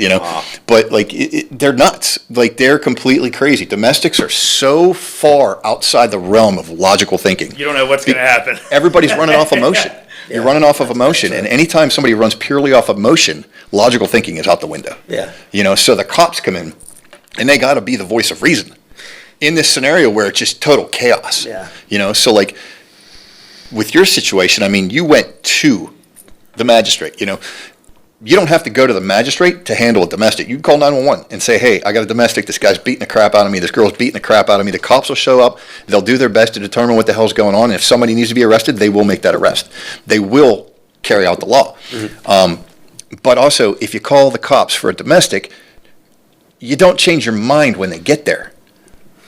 but like they're nuts, like they're completely crazy. Domestics are so far outside the realm of logical thinking. You don't know what's going to happen. Everybody's running off emotion. You're running off of emotion, and anytime somebody runs purely off emotion, logical thinking is out the window. Yeah. So the cops come in, and they got to be the voice of reason in this scenario where it's just total chaos. Yeah. So like with your situation, I mean, you went to the magistrate. You don't have to go to the magistrate to handle a domestic. You can call 911 and say, "Hey, I got a domestic. This guy's beating the crap out of me. This girl's beating the crap out of me." The cops will show up. They'll do their best to determine what the hell's going on. And if somebody needs to be arrested, they will make that arrest. They will carry out the law. But also, if you call the cops for a domestic, you don't change your mind when they get there.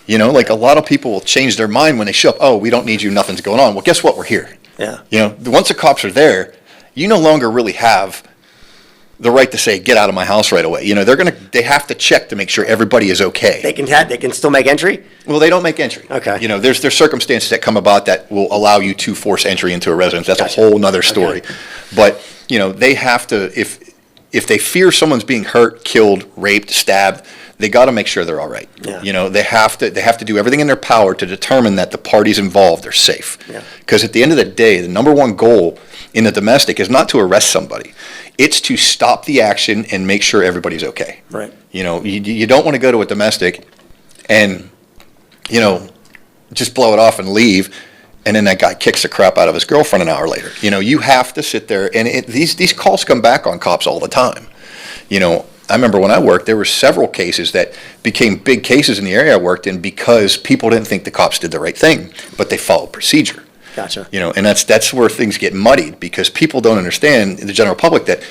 Like a lot of people will change their mind when they show up. "Oh, we don't need you. Nothing's going on." Well, guess what? We're here. Yeah. Once the cops are there, you no longer really have the right to say, "Get out of my house right away." They have to check to make sure everybody is okay. They can still make entry? Well, they don't make entry. Okay. There's circumstances that come about that will allow you to force entry into a residence. That's Gotcha. a whole nother story. Okay. But, they have to, if they fear someone's being hurt, killed, raped, stabbed, they got to make sure they're all right. Yeah. They have to do everything in their power to determine that the parties involved are safe. Yeah. Because at the end of the day, the number one goal in the domestic is not to arrest somebody. It's to stop the action and make sure everybody's okay. Right. You don't want to go to a domestic and, just blow it off and leave, and then that guy kicks the crap out of his girlfriend an hour later. You have to sit there, and these calls come back on cops all the time. I remember when I worked, there were several cases that became big cases in the area I worked in because people didn't think the cops did the right thing, but they followed procedure. Gotcha. And that's where things get muddied because people don't understand, the general public, that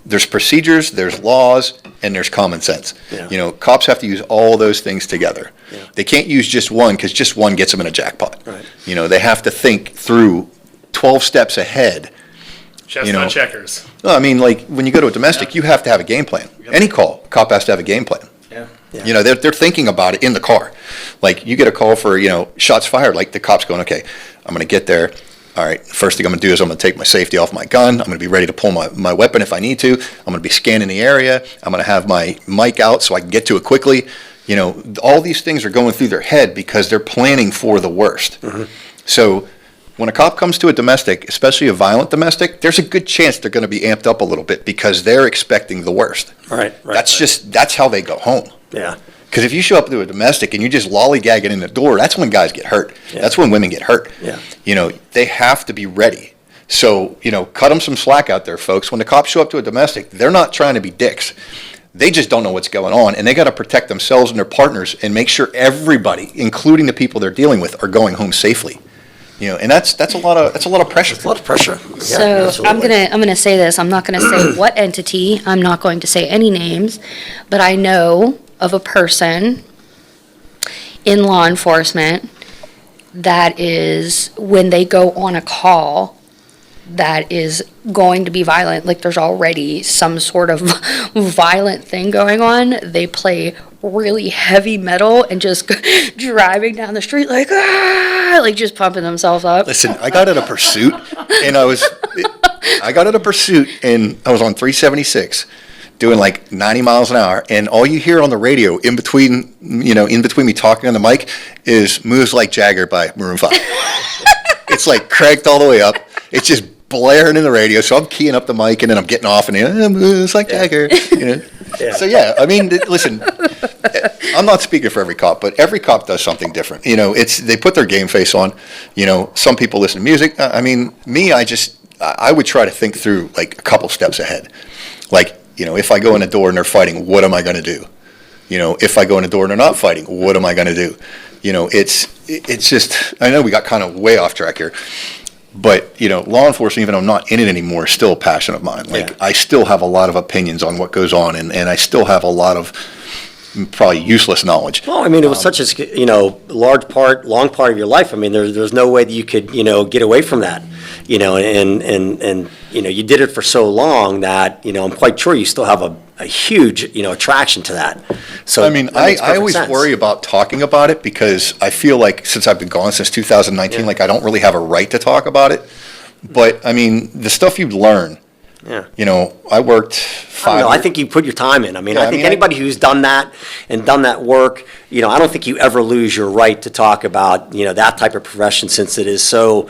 there's procedures, there's laws, and there's common sense. Yeah. Cops have to use all those things together. Yeah. They can't use just one because just one gets them in a jackpot. Right. They have to think through 12 steps ahead. Chestnut checkers. No, I mean, like when you go to a domestic, you have to have a game plan. Any cop has to have a game plan. Yeah. They're thinking about it in the car. Like you get a call for, shots fired, like the cop's going, "Okay, I'm going to get there. All right, first thing I'm going to do is I'm going to take my safety off my gun. I'm going to be ready to pull my weapon if I need to. I'm going to be scanning the area. I'm going to have my mic out so I can get to it quickly." All these things are going through their head because they're planning for the worst. So when a cop comes to a domestic, especially a violent domestic, there's a good chance they're going to be amped up a little bit because they're expecting the worst. Right. That's how they go home. Yeah. Because if you show up to a domestic and you're just lollygagging in the door, that's when guys get hurt. Yeah. That's when women get hurt. Yeah. They have to be ready. So, cut them some slack out there, folks. When the cops show up to a domestic, they're not trying to be dicks. They just don't know what's going on, and they got to protect themselves and their partners and make sure everybody, including the people they're dealing with, are going home safely. And that's a lot of pressure. It's a lot of pressure. Yeah, So absolutely. I'm gonna say this. I'm not gonna say what entity. I'm not going to say any names, but I know of a person in law enforcement that is when they go on a call that is going to be violent, like there's already some sort of violent thing going on, they play really heavy metal and just driving down the street like, ah, like just pumping themselves up. Listen, I got at a pursuit, and I was on 376 doing like 90 miles an hour, and all you hear on the radio in between me talking on the mic is "Moves Like Jagger" by Maroon 5. It's like cranked all the way up. It's just blaring in the radio, so I'm keying up the mic, and then I'm getting off, and "Moves Like Jagger." Yeah. So yeah, I mean, listen, I'm not speaking for every cop, but every cop does something different. They put their game face on. Some people listen to music. I mean, me, I would try to think through like a couple steps ahead. Like, if I go in a door and they're fighting, what am I going to do? If I go in a door and they're not fighting, what am I going to do? It's just, I know we got kind of way off track here, but, law enforcement, even though I'm not in it anymore, is still a passion of mine. Like, I still have a lot of opinions on what goes on, and I still have a lot of probably useless knowledge. Well, I mean, it was such a, long part of your life. I mean, there's no way that you could, get away from that, and you did it for so long that, I'm quite sure you still have a huge, attraction to that. So, I mean, I always worry about talking about it because I feel like since I've been gone since 2019, like I don't really have a right to talk about it. But, I mean, the stuff you learn, I worked 5 years. I think you put your time in. I mean, Yeah, I think anybody who's done that and done that work, I don't think you ever lose your right to talk about, that type of profession since it is so,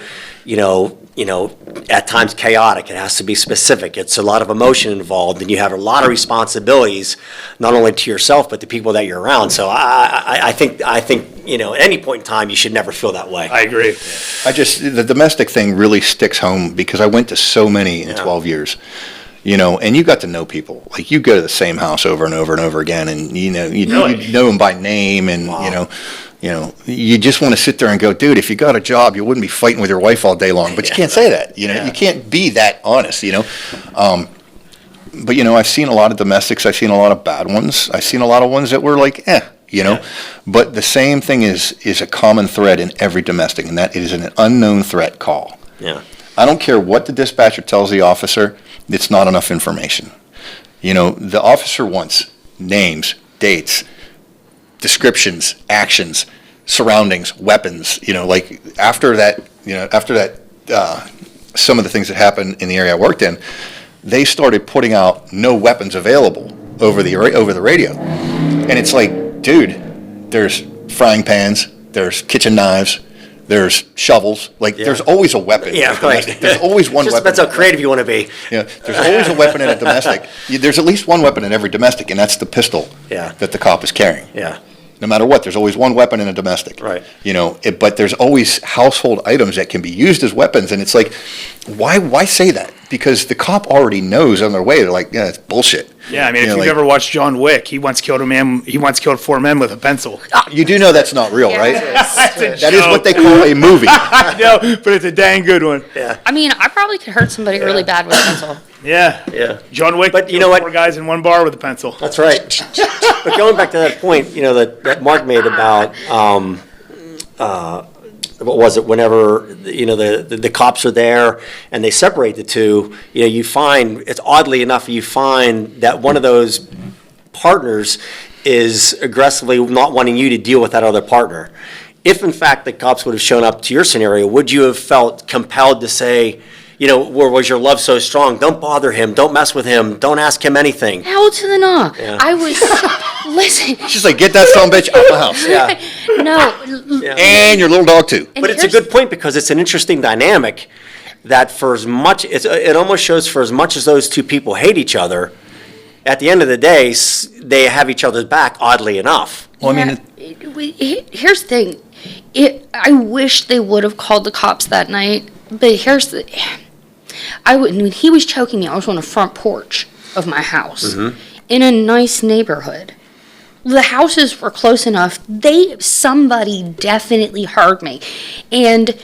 at times chaotic. It has to be specific. It's a lot of emotion involved, and you have a lot of responsibilities, not only to yourself but the people that you're around. So I think at any point in time you should never feel that way. I agree. The domestic thing really sticks home because I went to so many in 12 years. And you got to know people. Like, you go to the same house over and over and over again, and you know them by name, and Wow. you just want to sit there and go, dude, if you got a job, you wouldn't be fighting with your wife all day long. But you can't say that. You can't be that honest. But I've seen a lot of domestics. I've seen a lot of bad ones. I've seen a lot of ones that were like, But the same thing is a common thread in every domestic, and that is an unknown threat call. Yeah. I don't care what the dispatcher tells the officer, it's not enough information. The officer wants names, dates, descriptions, actions, surroundings, weapons. Like after that, some of the things that happened in the area I worked in, they started putting out no weapons available over the radio. And it's like, dude, there's frying pans, there's kitchen knives, there's shovels. Like, there's always a weapon. Yeah, right. There's always one Just weapon. depends how creative you want to be. There's always a weapon in a domestic. There's at least one weapon in every domestic, and that's the pistol that the cop is carrying. Yeah. No matter what, there's always one weapon in a domestic. Right. But there's always household items that can be used as weapons, and it's like, why say that? Because the cop already knows on their way. They're like, it's bullshit. Yeah, I mean, if you've ever watched John Wick, he once killed 4 men with a pencil. You do know that's not real, right? That's That is what they call a movie. I know, but it's a dang good one. Yeah. I mean, I probably could hurt somebody really bad with a pencil. Yeah. Yeah. John Wick, But you know killed what? 4 guys in one bar with a pencil. That's right. But going back to that point, that Mark made about, what was it, whenever, the cops are there and they separate the two, you find, it's oddly enough, you find that one of those partners is aggressively not wanting you to deal with that other partner. If in fact the cops would have shown up to your scenario, would you have felt compelled to say, or was your love so strong? Don't bother him. Don't mess with him. Don't ask him anything. Hell to the no. Yeah. I was, listen, She's like, get that son of a bitch out of the house. Yeah. no. And your little dog, too. But it's a good point because it's an interesting dynamic that for as much, it almost shows for as much as those two people hate each other, at the end of the day, they have each other's back, oddly enough. Well, I mean, Here's the thing. I wish they would have called the cops that night, but when he was choking me, I was on the front porch of my house in a nice neighborhood. The houses were close enough. Somebody definitely heard me. And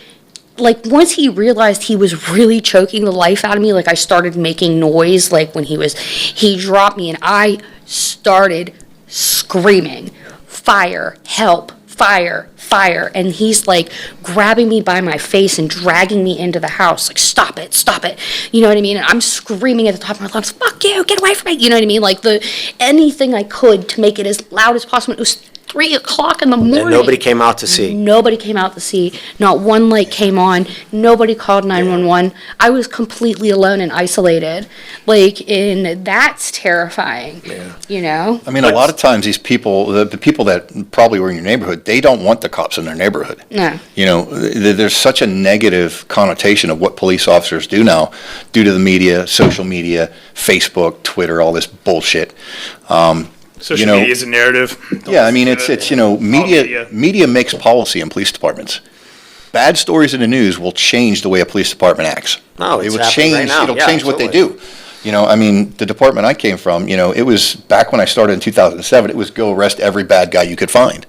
like, once he realized he was really choking the life out of me, like, I started making noise, like when he dropped me and I started screaming, fire, help, fire, fire. And he's like grabbing me by my face and dragging me into the house, like, stop it. You know what I mean? And I'm screaming at the top of my lungs, fuck you, get away from me. You know what I mean? Like, anything I could to make it as loud as possible. It was 3:00 in the morning. And nobody came out to see. Nobody came out to see. Not one light came on. Nobody called 911. I was completely alone and isolated. And that's terrifying. Yeah. I mean, a lot of times these people, the people that probably were in your neighborhood, they don't want the cops in their neighborhood. No. There's such a negative connotation of what police officers do now due to the media, social media, Facebook, Twitter, all this bullshit. Social media is a narrative. Yeah, I mean, it's media makes policy in police departments. bad stories in the news will change the way a police department acts. No, It it's will happening right change, now. it'll Yeah, change what they absolutely. do. You know, I mean, the department I came from, you know, it was back when I started in 2007, it was go arrest every bad guy you could find.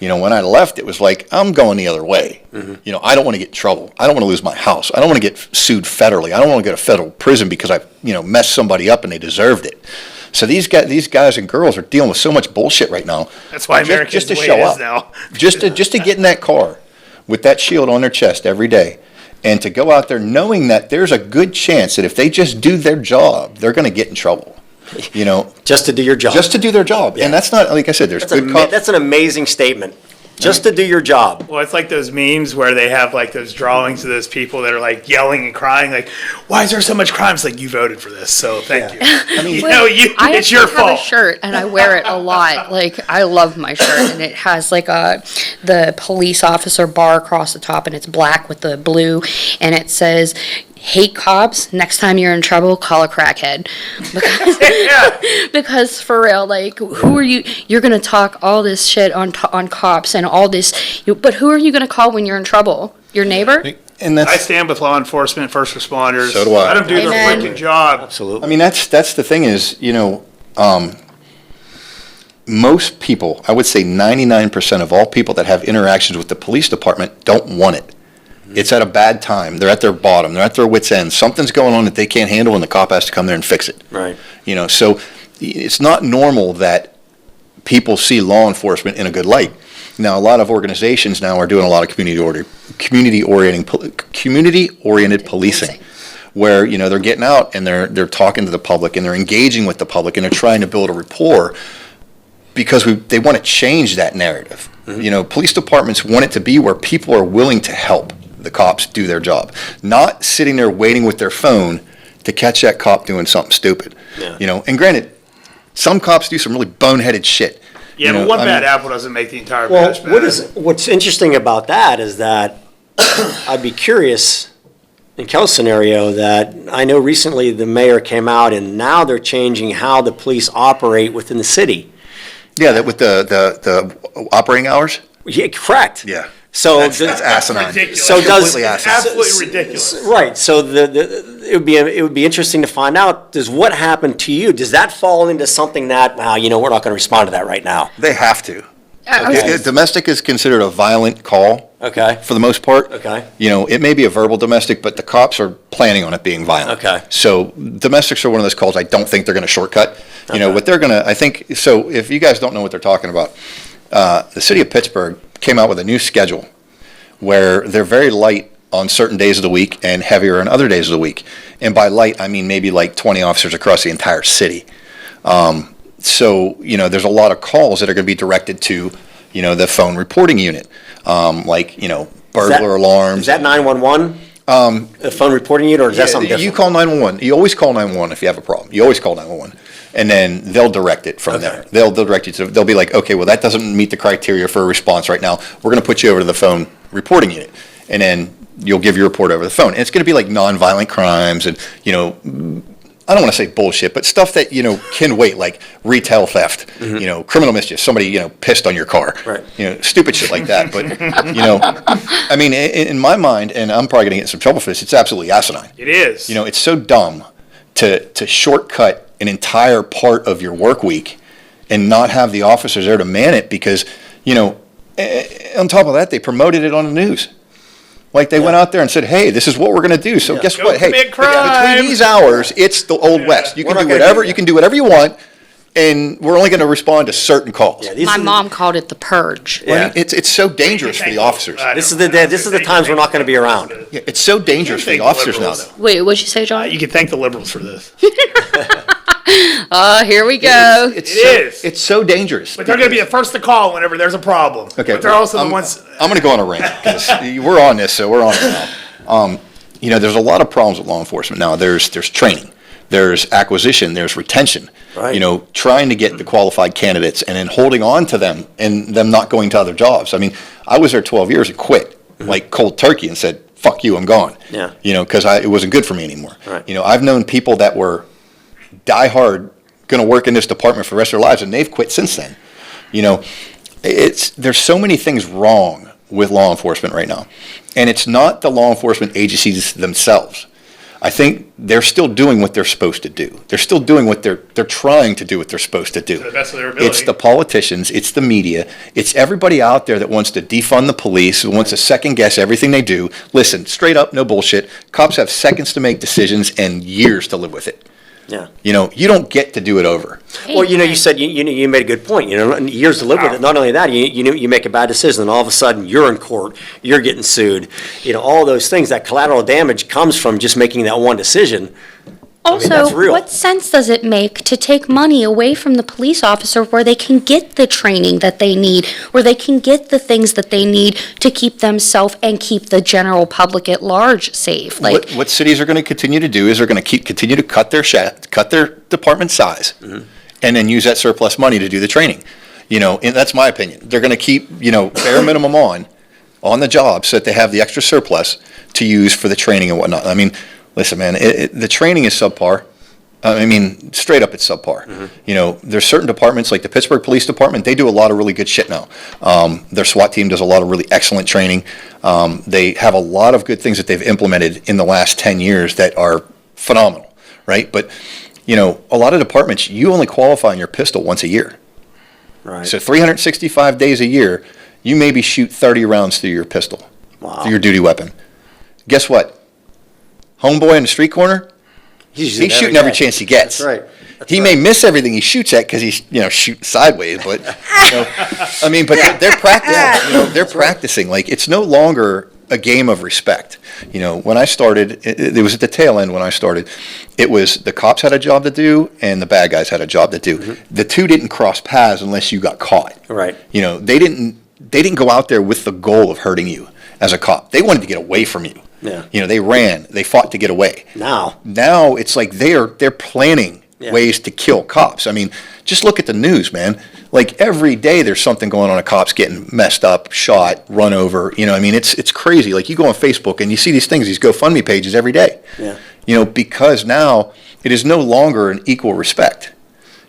You know, when I left, it was like, I'm going the other way. You know, I don't want to get in trouble. I don't want to lose my house. I don't want to get sued federally. I don't want to go to federal prison because I, you know, messed somebody up and they deserved it. So these guys and girls are dealing with so much bullshit right now. That's why Just- America's just to the way show it is up. now. Just to get in that car with that shield on their chest every day and to go out there knowing that there's a good chance that if they just do their job, they're going to get in trouble. You know, Just to do your job. just to do their job. Yeah. And that's not, like I said, there's That's, good cops. that's an amazing statement. Just to do your job. Well, it's like those memes where they have like those drawings of those people that are like yelling and crying, like, "Why is there so much crime?" It's like, you voted for this, so thank you. I mean, I it's your actually have fault. a shirt and I wear it a lot. Like I love my shirt, and it has like the police officer bar across the top, and it's black with the blue, and it says, "Hate cops. Next time you're in trouble, call a crackhead." Because, Yeah. because for real, like who are you? You're gonna talk all this shit on cops and all this, but who are you gonna call when you're in trouble? Your neighbor? And I that's, stand with law enforcement, first responders. So do I. Let them do their Amen. freaking job. Absolutely. I mean, that's the thing is, you know, most people, I would say 99% of all people that have interactions with the police department don't want it. It's at a bad time. They're at their bottom. They're at their wits' end. Something's going on that they can't handle, and the cop has to come there and fix it. Right. You know, so it's not normal that people see law enforcement in a good light. Now, a lot of organizations now are doing a lot of community-oriented policing, where, you know, they're getting out and they're talking to the public and they're engaging with the public and they're trying to build a rapport because they want to change that narrative. You know, police departments want it to be where people are willing to help the cops do their job, not sitting there waiting with their phone to catch that cop doing something stupid. Yeah. You know, and granted, some cops do some really boneheaded shit. Yeah, You but know, one I bad mean- apple doesn't make the entire Well, batch bad. what's interesting about that is that I'd be curious in Kells' scenario that I know recently the mayor came out and now they're changing how the police operate within the city. Yeah, that with the operating hours. Yeah, correct. Yeah. So That's asinine. Ridiculous. So does Completely asinine. Absolutely ridiculous. right? So it would be interesting to find out. Does what happened to you? Does that fall into something that you know, we're not going to respond to that right now? They have to. Okay. Domestic is considered a violent call Okay. for the most part. Okay. You know, it may be a verbal domestic, but the cops are planning on it being violent. Okay. So domestics are one of those calls I don't think they're going to shortcut. You know, Okay. what they're going to, I think, so if you guys don't know what they're talking about, the city of Pittsburgh came out with a new schedule where they're very light on certain days of the week and heavier on other days of the week. And by light, I mean maybe like 20 officers across the entire city. So, you know, there's a lot of calls that are going to be directed to, you know, the phone reporting unit, like, you know, burglar alarms. Is that 911? The phone reporting unit, or is that something You different? call 911. You always call 911 if you have a problem. You always call 911. And then they'll direct it from Okay. there. They'll direct you to, they'll be like, okay, well, that doesn't meet the criteria for a response right now. We're going to put you over to the phone reporting unit. And then you'll give your report over the phone. And it's going to be like nonviolent crimes and, you know, I don't want to say bullshit, but stuff that, you know, can wait, like retail theft, you know, criminal mischief, somebody, you know, pissed on your car. Right. You know, stupid shit like that. But, you know, I mean, in my mind, and I'm probably going to get in some trouble for this, it's absolutely asinine. It is. You know, it's so dumb to shortcut an entire part of your work week and not have the officers there to man it because, you know, on top of that, they promoted it on the news. Like they went out there and said, hey, this is what we're going to do. So guess Go what? Hey, commit crime. between these hours, it's the Old West. You We're can not do gonna do whatever, that. you can do whatever you want, and we're only going to respond to certain calls. Yeah, these My are the- mom called it the purge. Well, I Yeah. mean, it's so dangerous for the officers. This is the times we're not going to be around. Yeah, it's so dangerous for the Thank the officers now, liberals. though. Wait, what'd you say, John? You can thank the liberals for this. Here we go. It's It so, is. It's so dangerous. But they're going to be the first to call whenever there's a problem. Okay, But they're also I'm, the ones. I'm going to go on a rant because we're on this, so we're on it now. You know, there's a lot of problems with law enforcement now. There's training, there's acquisition, there's retention. Right. You know, trying to get the qualified candidates and then holding on to them and them not going to other jobs. I mean, I was there 12 years and quit like cold turkey and said, "Fuck you, I'm gone." Yeah. You know, because it wasn't good for me anymore. Right. You know, I've known people that were diehard going to work in this department for the rest of their lives, and they've quit since then. You know, there's so many things wrong with law enforcement right now. And it's not the law enforcement agencies themselves. I think they're still doing what they're supposed to do. They're still doing what they're trying to do what they're supposed to do. To the best of their ability. It's the politicians, it's the media, it's everybody out there that wants to defund the police, who wants to second guess everything they do. Listen, straight up, no bullshit. Cops have seconds to make decisions and years to live with it. Yeah. You know, you don't get to do it over. Well, you said you made a good point. Years to live with it. Not only that, you make a bad decision, and all of a sudden you're in court, you're getting sued. All those things. That collateral damage comes from just making that one decision. Also, that's real. what sense does it make to take money away from the police officer where they can get the training that they need, where they can get the things that they need to keep themselves and keep the general public at large safe? What cities are going to continue to do is they're going to continue to cut their department size, and then use that surplus money to do the training. And that's my opinion. They're going to keep bare minimum on the job so that they have the extra surplus to use for the training and whatnot. I mean, listen, man, the training is subpar. I mean, straight up, it's subpar. There's certain departments like the Pittsburgh Police Department. They do a lot of really good shit now. Their SWAT team does a lot of really excellent training. They have a lot of good things that they've implemented in the last 10 years that are phenomenal, right? But a lot of departments, you only qualify on your pistol once a year. Right. So 365 days a year, you maybe shoot 30 rounds through your pistol, through your duty weapon. Guess what? Homeboy in the street corner, he's shooting every chance he gets. That's right. He may miss everything he shoots at because he's shooting sideways, but I mean, but they're practicing. They're practicing. Like, it's no longer a game of respect. When I started, it was at the tail end when I started. It was the cops had a job to do and the bad guys had a job to do. Mm-hmm. The two didn't cross paths unless you got caught. Right. They didn't go out there with the goal of hurting you as a cop. They wanted to get away from you. Yeah. They ran. They fought to get away. Now it's like they're planning ways to kill cops. I mean, just look at the news, man. Like, every day there's something going on. A cop's getting messed up, shot, run over. I mean, it's crazy. Like, you go on Facebook and you see these things, these GoFundMe pages every day. Yeah. Because now it is no longer an equal respect.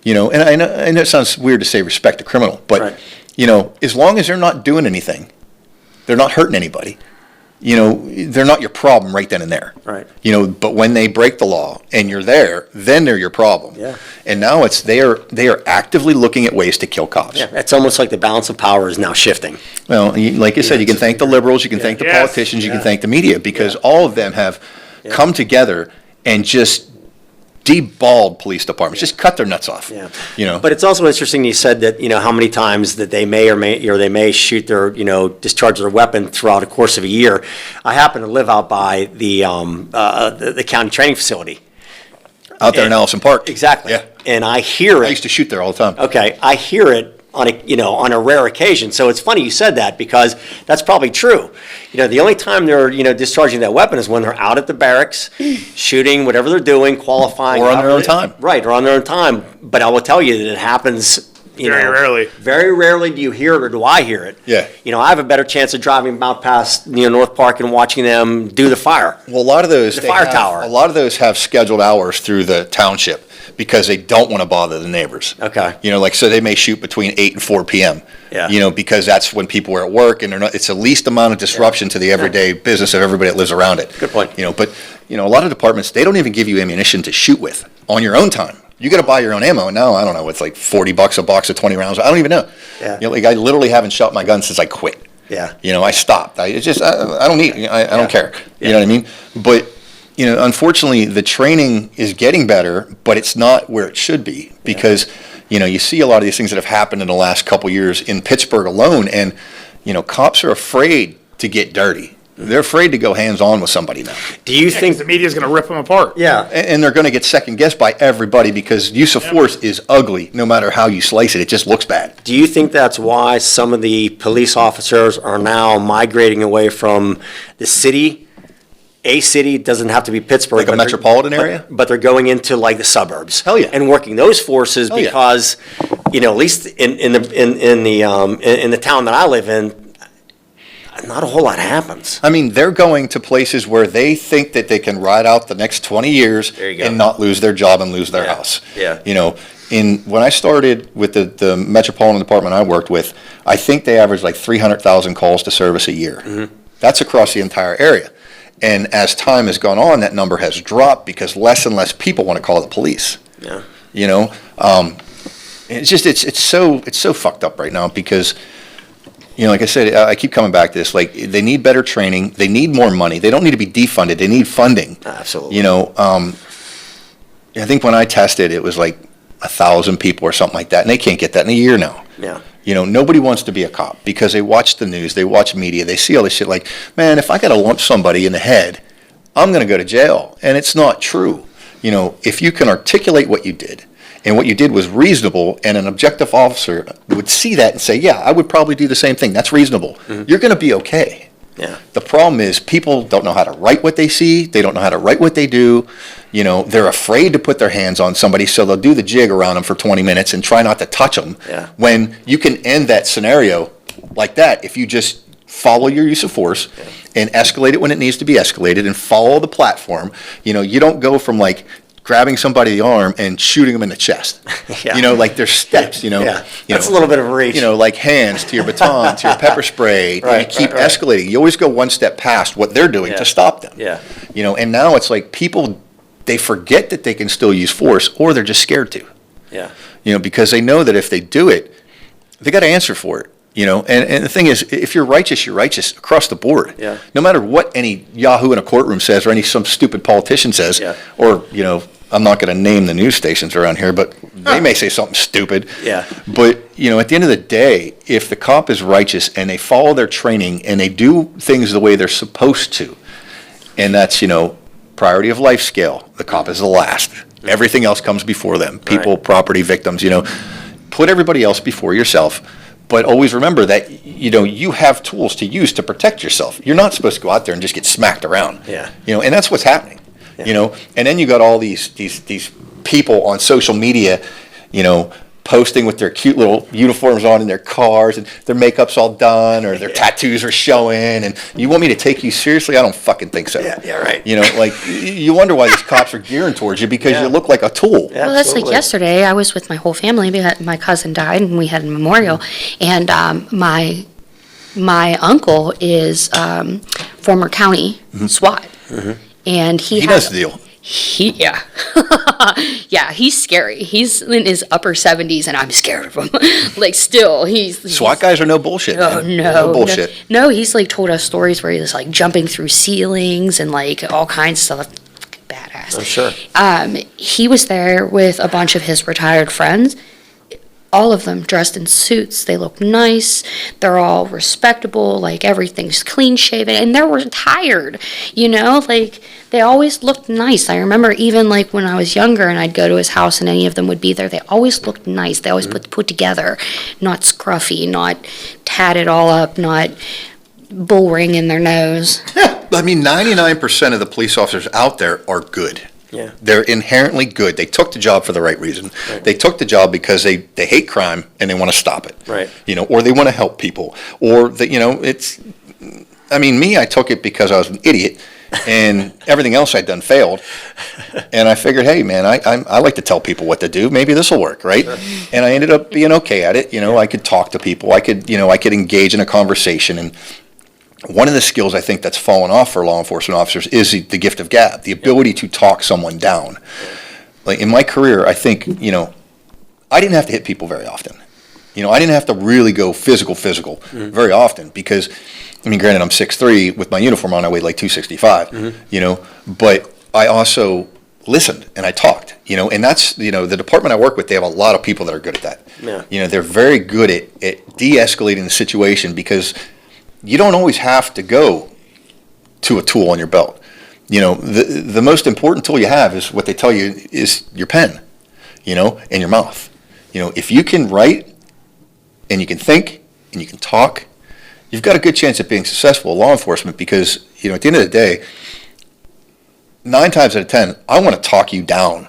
And I know it sounds weird to say respect a criminal, but right. As long as they're not doing anything, they're not hurting anybody. They're not your problem right then and there. Right. But when they break the law and you're there, then they're your problem. Yeah. And now they are actively looking at ways to kill cops. Yeah. It's almost like the balance of power is now shifting. Well, like I said, you can thank the liberals, you can thank the politicians, you can thank the media, because all of them have come together and just deballed police departments, just cut their nuts off. Yeah. But it's also interesting you said that, how many times that they may shoot their, discharge their weapon throughout the course of a year. I happen to live out by the county training facility. Out there in Allison Park. Exactly. Yeah. And I hear it. I used to shoot there all the time. Okay. I hear it on a rare occasion. So it's funny you said that, because that's probably true. The only time they're, discharging that weapon is when they're out at the barracks, shooting, whatever they're doing, qualifying. Or on their own time. Right, or on their own time. But I will tell you that it happens, Very rarely. Very rarely do you hear it, or do I hear it. Yeah. I have a better chance of driving out past, North Park and watching them do the fire. Well, a lot of those, tower. A lot of those have scheduled hours through the township because they don't want to bother the neighbors. Okay. So they may shoot between 8 and 4 p.m. Yeah. Because that's when people are at work and it's the least amount of disruption to the everyday business of everybody that lives around it. Good point. But a lot of departments, they don't even give you ammunition to shoot with on your own time. You got to buy your own ammo. And now, I don't know, it's like $40 a box of 20 rounds. I don't even know. Yeah. I literally haven't shot my gun since I quit. Yeah. I stopped. I don't need, I don't care. You know what I mean? But, unfortunately, the training is getting better, but it's not where it should be, because, you see a lot of these things that have happened in the last couple years in Pittsburgh alone, and, cops are afraid to get dirty. They're afraid to go hands-on with somebody now. Do you think the media's going to rip them apart? Yeah. And they're going to get second-guessed by everybody, because use of force is ugly no matter how you slice it. It just looks bad. Do you think that's why some of the police officers are now migrating away from the city? A city doesn't have to be Pittsburgh. Like a metropolitan area? But they're going into like the suburbs. Hell yeah. And working those forces because, at least in the town that I live in, not a whole lot happens. I mean, they're going to places where they think that they can ride out the next 20 years There you go. and not lose their job and lose their house. Yeah. when I started with the Metropolitan Department I worked with, I think they averaged like 300,000 calls to service a year. Mm-hmm. That's across the entire area. And as time has gone on, that number has dropped because less and less people want to call the police. Yeah. You know, it's just it's so fucked up right now because, you know, like I said, I keep coming back to this. Like, they need better training. They need more money. They don't need to be defunded. They need funding. Absolutely. You know, I think when I tested, it was like 1,000 people or something like that, and they can't get that in a year now. Yeah. You know, nobody wants to be a cop because they watch the news, they watch media, they see all this shit like, man, if I got to lump somebody in the head, I'm going to go to jail. And it's not true. You know, if you can articulate what you did, and what you did was reasonable, and an objective officer would see that and say, yeah, I would probably do the same thing. That's reasonable. Mm-hmm. You're going to be okay. Yeah. The problem is people don't know how to write what they see. They don't know how to write what they do. You know, they're afraid to put their hands on somebody, so they'll do the jig around them for 20 minutes and try not to touch them. Yeah. When you can end that scenario like that if you just follow your use of force and escalate it when it needs to be escalated and follow the platform. You know, you don't go from like grabbing somebody the arm and shooting them in the chest. Yeah. You know, like there's steps, you know. Yeah. You That's know, a little bit of a reach. you know, like hands to your baton, to your pepper spray. Right, you keep right, right. escalating. You always go one step past what they're doing Yeah. to stop them. Yeah. You know, and now it's like people, they forget that they can still use force, or they're just scared to. Yeah. You know, because they know that if they do it, they got to answer for it. You know, and the thing is, if you're righteous across the board. Yeah. No matter what any Yahoo in a courtroom says or some stupid politician says, Yeah. or, you know, I'm not going to name the news stations around here, but they may say something stupid. Yeah. But, you know, at the end of the day, if the cop is righteous and they follow their training and they do things the way they're supposed to, and that's, you know, priority of life scale, the cop is the last. Everything else comes before them. People, Right. property, victims, you know. Put everybody else before yourself. But always remember that, you know, you have tools to use to protect yourself. You're not supposed to go out there and just get smacked around. Yeah. You know, and that's what's happening. Yeah. You know, and then you got all these people on social media, you know, posting with their cute little uniforms on in their cars and their makeup's all done or their tattoos are showing, and you want me to take you seriously? I don't fucking think so. Yeah, right. You know, like, you wonder why these cops are gearing towards you because you look like a tool. Yeah. Well, that's like Absolutely. yesterday. I was with my whole family because my cousin died, and we had a memorial. And my uncle is former county SWAT, and He has knows the deal. yeah, he's scary. He's in his upper 70s, and I'm scared of him. Like, still, he's SWAT guys are no bullshit. Oh, man. no. bullshit. No, he's like told us stories where he was like jumping through ceilings and like all kinds of stuff. Badass. Oh, sure. He was there with a bunch of his retired friends. All of them dressed in suits. They look nice. They're all respectable. Like, everything's clean shaven, and they're retired. You know, like, they always looked nice. I remember even like when I was younger and I'd go to his house and any of them would be there. They always looked nice. They always put together, not scruffy, not tatted all up, not bull ring in their nose. Yeah, I mean, 99% of the police officers out there are good. Yeah. They're inherently good. They took the job for the right reason. Right. They took the job because they hate crime and they want to stop it. Right. You know, or they want to help people. Or, you know, I mean, I took it because I was an idiot and everything else I'd done failed. And I figured, hey, man, I like to tell people what to do. Maybe this will work, right? Sure. And I ended up being okay at it. You know, I could talk to people. I could engage in a conversation. And one of the skills I think that's fallen off for law enforcement officers is the gift of gab, the ability to talk someone down. Like, in my career, I think, you know, I didn't have to hit people very often. You know, I didn't have to really go physical very often because, I mean, granted, I'm 6'3", with my uniform on, I weighed like 265, you know, but I also listened and I talked, you know, and that's, you know, the department I work with, they have a lot of people that are good at that. Yeah. You know, they're very good at de-escalating the situation because you don't always have to go to a tool on your belt. You know, the most important tool you have is what they tell you is your pen, you know, and your mouth. You know, if you can write and you can think and you can talk, you've got a good chance of being successful in law enforcement because, you know, at the end of the day, 9 times out of 10, I want to talk you down.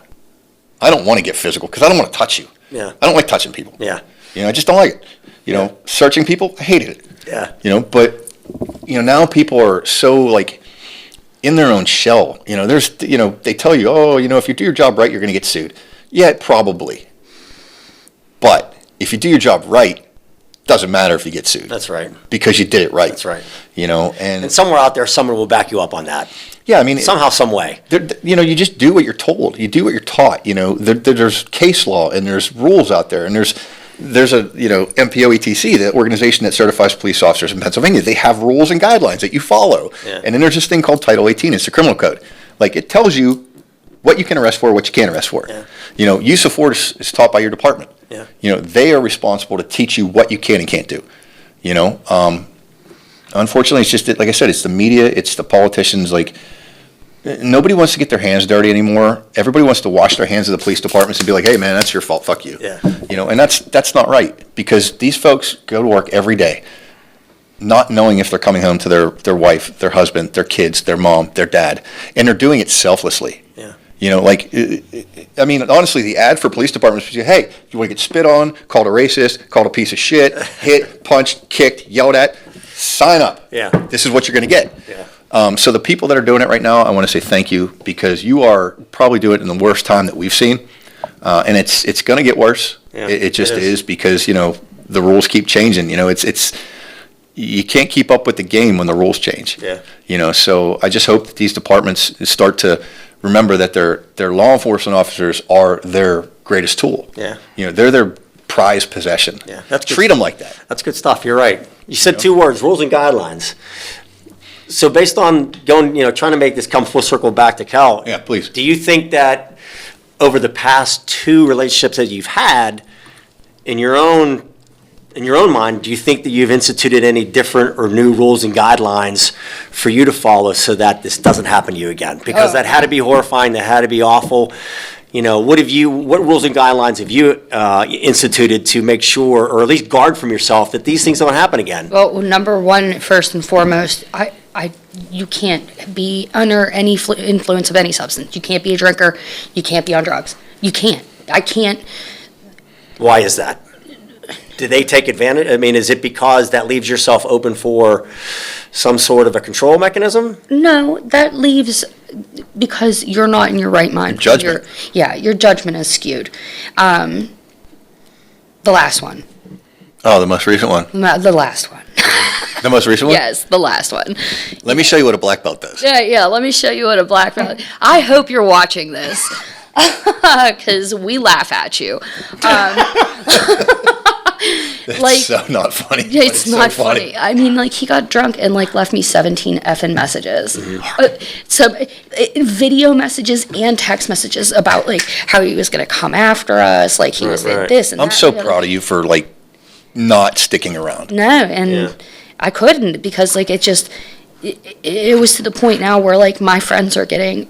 I don't want to get physical because I don't want to touch you. Yeah. I don't like touching people. Yeah. You know, I just don't like it. You know, searching people, I hated it. Yeah. You know, but, you know, now people are so, like, in their own shell. You know, they tell you, oh, you know, if you do your job right, you're going to get sued. Yeah, probably. But if you do your job right, doesn't matter if you get sued. That's right. Because you did it right. That's right. You know, And somewhere out there, someone will back you up on that. yeah, I mean, Somehow, some way. you know, you just do what you're told. You do what you're taught. You know, there's case law and there's rules out there, and there's a, you know, MPOETC, the organization that certifies police officers in Pennsylvania. They have rules and guidelines that you follow. Yeah. And then there's this thing called Title 18. It's the criminal code. Like, it tells you what you can arrest for, what you can't arrest for. Yeah. You know, use of force is taught by your department. Yeah. You know, they are responsible to teach you what you can and can't do. You know, unfortunately, it's just, like I said, it's the media, it's the politicians. Like, nobody wants to get their hands dirty anymore. Everybody wants to wash their hands of the police departments and be like, hey, man, that's your fault. Fuck you. Yeah. You know, and that's not right, because these folks go to work every day not knowing if they're coming home to their wife, their husband, their kids, their mom, their dad, and they're doing it selflessly. Yeah. You know, like, I mean, honestly, the ad for police departments is, hey, you want to get spit on, called a racist, called a piece of shit, hit, punched, kicked, yelled at, sign up. Yeah. This is what you're going to get. Yeah. So the people that are doing it right now, I want to say thank you, because you are probably doing it in the worst time that we've seen. And it's going to get worse. Yeah, It just it is, because, you know, the rules keep changing. You know, it's you can't keep up with the game when the rules change. Yeah. You know, so I just hope that these departments start to remember that their law enforcement officers are their greatest tool. Yeah. You know, they're their prized possession. Yeah, that's good Treat them like that. That's good stuff. You're right. You said two words, rules and guidelines. So based on going, trying to make this come full circle back to Cal. Yeah, please. Do you think that over the past two relationships that you've had, in your own mind, do you think that you've instituted any different or new rules and guidelines for you to follow so that this doesn't happen to you again? Because that had to be horrifying, that had to be awful. What rules and guidelines have you instituted to make sure, or at least guard from yourself, that these things don't happen again? Well, number one, first and foremost, you can't be under any influence of any substance. You can't be a drinker. You can't be on drugs. You can't. I can't. Why is that? Do they take advantage? I mean, is it because that leaves yourself open for some sort of a control mechanism? No, that leaves because you're not in your right mind. Judgment. Your judgment is skewed. The last one. Oh, the most recent one. The last one. The most recent one? Yes, the last one. Let me show you what a black belt does. Yeah, let me show you what a black belt. I hope you're watching this, because we laugh at you. It's so not funny. but It's not so funny. I mean, he got drunk and left me 17 effing messages. Some video messages and text messages about how he was going to come after us, he was right. this and I'm that. so proud of you for not sticking around. No, and I couldn't, because it just it was to the point now where my friends are getting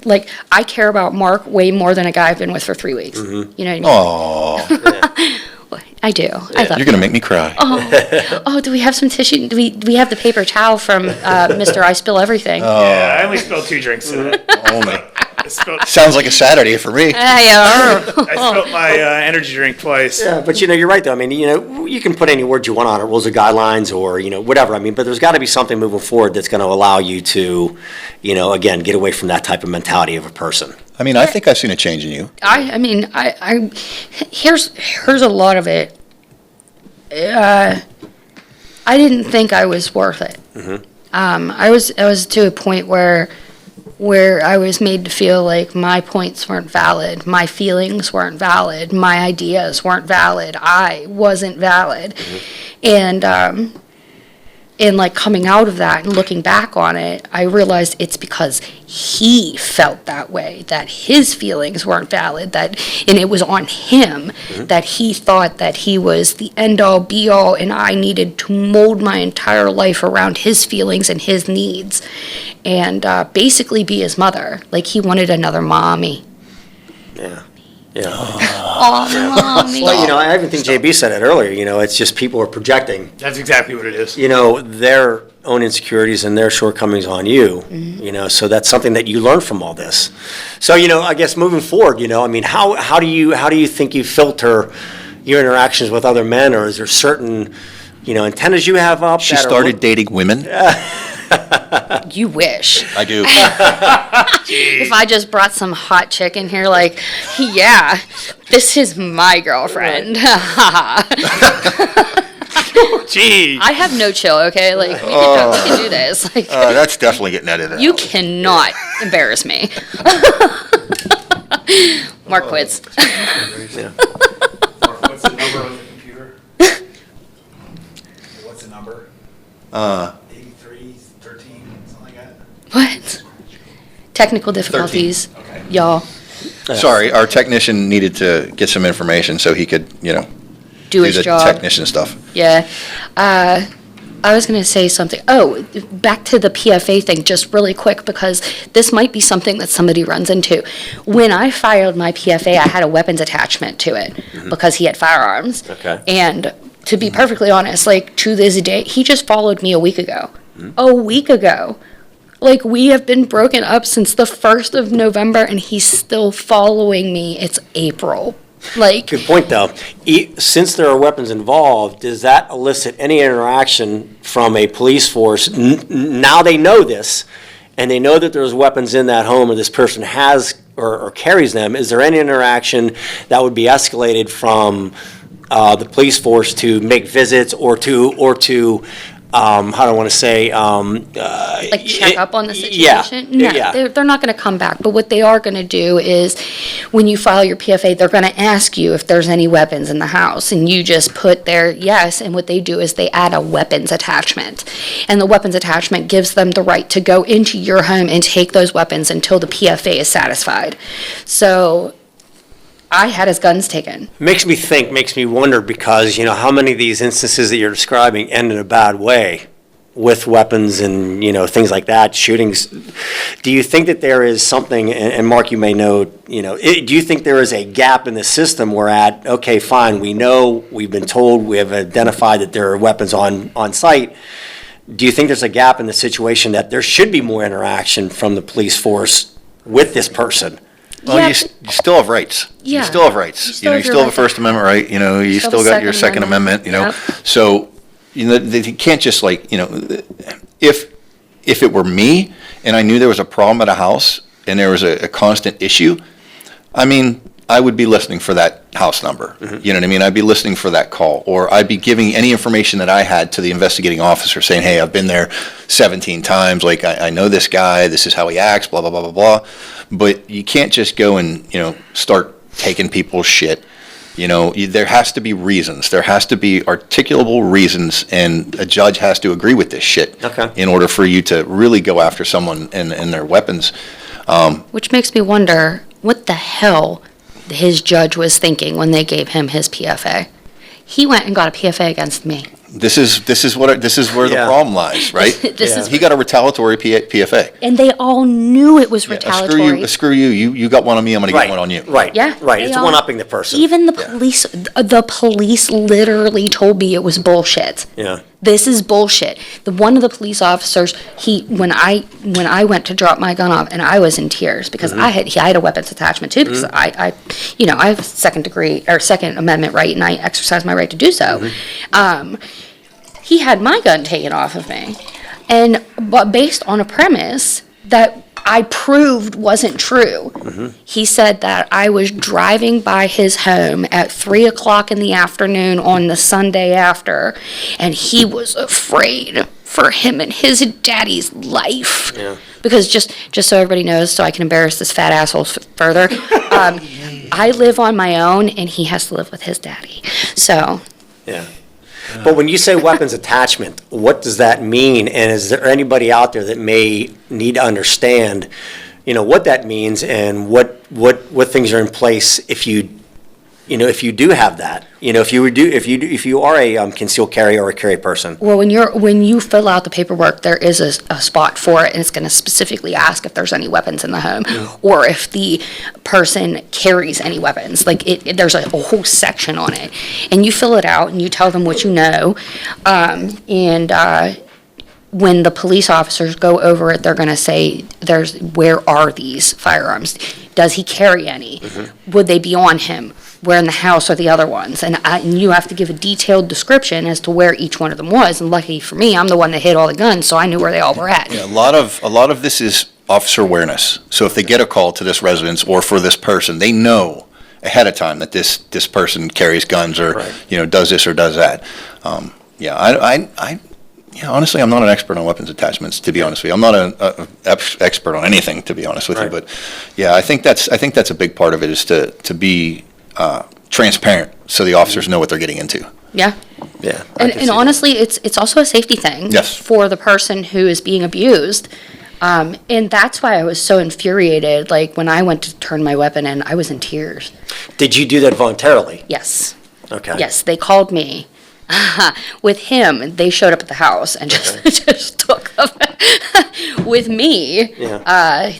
I care about Mark way more than a guy I've been with for 3 weeks. Mm-hmm. You know what I mean? Oh, I do. I love you're gonna make me cry. Oh, do we have some tissue? Do we have the paper towel from Mr. I Spill Everything? Yeah, I only spilled 2 drinks today. Only. I spilled Sounds like a Saturday for me. Yeah. I spilled my energy drink twice. Yeah, but you're right though. I mean, you can put any words you want on it, rules or guidelines or, whatever. I mean, but there's got to be something moving forward that's going to allow you to, again, get away from that type of mentality of a person. I mean, I think I've seen a change in you. I mean, here's a lot of it. I didn't think I was worth it. Mm-hmm. I was to a point where I was made to feel like my points weren't valid, my feelings weren't valid, my ideas weren't valid, I wasn't valid. Mm-hmm. And coming out of that and looking back on it, I realized it's because he felt that way, that his feelings weren't valid, and it was on him, that he thought that he was the end-all, be-all, and I needed to mold my entire life around his feelings and his needs, and basically be his mother. He wanted another mommy. Yeah. Yeah. Oh, mommy. Well, I even think JB said it earlier, it's just people are projecting, That's exactly what it is. their own insecurities and their shortcomings on you, so that's something that you learn from all this. So, I guess moving forward, I mean, how do you think you filter your interactions with other men, or is there certain, antennas you have up? She started dating women. You wish. I do. If I just brought some hot chick in here, like, yeah, this is my girlfriend. Gee. I have no chill, okay? Like, we can do this. Like, That's definitely getting edited you out. cannot embarrass me. Mark quits. What's the number on the computer? What's the number? 83, 13, something like that? What? Technical difficulties, Okay. y'all. Sorry, our technician needed to get some information so he could, Do do his the job. technician stuff. Yeah. I was going to say something. Oh, back to the PFA thing, just really quick, because this might be something that somebody runs into. When I filed my PFA, I had a weapons attachment to it because he had firearms. Okay. And to be perfectly honest, like, to this day, he just followed me a week ago. A week ago. Like, we have been broken up since the 1st of November, and he's still following me. It's April. Like, Good point, though. Since there are weapons involved, does that elicit any interaction from a police force? Now they know this, and they know that there's weapons in that home, or this person has or carries them. Is there any interaction that would be escalated from the police force to make visits or to how do I want to say? like, check up on the Yeah, situation? No, yeah. they're not going to come back. But what they are going to do is, when you file your PFA, they're going to ask you if there's any weapons in the house, and you just put there yes. And what they do is they add a weapons attachment, and the weapons attachment gives them the right to go into your home and take those weapons until the PFA is satisfied. So, I had his guns taken. Makes me wonder, because, how many of these instances that you're describing end in a bad way with weapons and, things like that, shootings. Do you think that there is something, and Mark, you may know, do you think there is a gap in the system where okay, fine, we know, we've been told, we have identified that there are weapons on site. Do you think there's a gap in the situation that there should be more interaction from the police force with this person? Well, Yeah, you still have rights. Yeah. You still have rights. You still You have your still have a right. First Amendment right. You Still still have got your Second Second Amendment. Amendment. So, they can't just if it were me and I knew there was a problem at a house and there was a constant issue, I mean, I would be listening for that house number. You know what I mean? I'd be listening for that call, or I'd be giving any information that I had to the investigating officer, saying, "Hey, I've been there 17 times. Like, I know this guy. This is how he acts. Blah blah blah blah blah." But you can't just go and start taking people's shit. There has to be reasons. There has to be articulable reasons, and a judge has to agree with this shit. Okay. In order for you to really go after someone and their weapons. Which makes me wonder what the hell his judge was thinking when they gave him his PFA. He went and got a PFA against me. This is where the Yeah. problem lies, right? This is- He got a retaliatory PFA. And they all knew it was Yeah, retaliatory. screw you. You got one on me. I'm going to get one on you. Right. Yeah, Right. they It's all- one-upping the person. Even the police literally told me it was bullshit. Yeah. This is bullshit. One of the police officers, when I went to drop my gun off, and I was in tears because I had a weapons attachment too, because I have Second Amendment right, and I exercise my right to do so. He had my gun taken off of me, but based on a premise that I proved wasn't true. He said that I was driving by his home at 3:00 in the afternoon on the Sunday after, and he was afraid for him and his daddy's life. Yeah. Because just so everybody knows, so I can embarrass this fat asshole further, I live on my own, and he has to live with his daddy. So, Yeah. But when you say weapons attachment, what does that mean? And is there anybody out there that may need to understand, what that means, and what things are in place if you do have that? If you are a concealed carry or a carry person. well, when you fill out the paperwork, there is a spot for it, and it's going to specifically ask if there's any weapons in the home, or if the person carries any weapons. Like, there's a whole section on it, and you fill it out, and you tell them what you know, when the police officers go over it, they're going to say, where are these firearms? Does he carry any? Would they be on him? where in the house are the other ones, and you have to give a detailed description as to where each one of them was. And lucky for me, I'm the one that hid all the guns, so I knew where they all were at. Yeah, a lot of this is officer awareness. So if they get a call to this residence or for this person, they know ahead of time that this person carries guns or Right. does this or does that. Honestly, I'm not an expert on weapons attachments. To be honest with you, I'm not an expert on anything. To be honest with you, Right. but yeah, I think that's a big part of it is to be transparent so the officers know what they're getting into. Yeah. Yeah. And honestly, it's also a safety thing. Yes. For the person who is being abused. And that's why I was so infuriated, like, when I went to turn my weapon in, I was in tears. Did you do that voluntarily? Yes. Okay. Yes, they called me. With him, they showed up at the house and just took them. With me,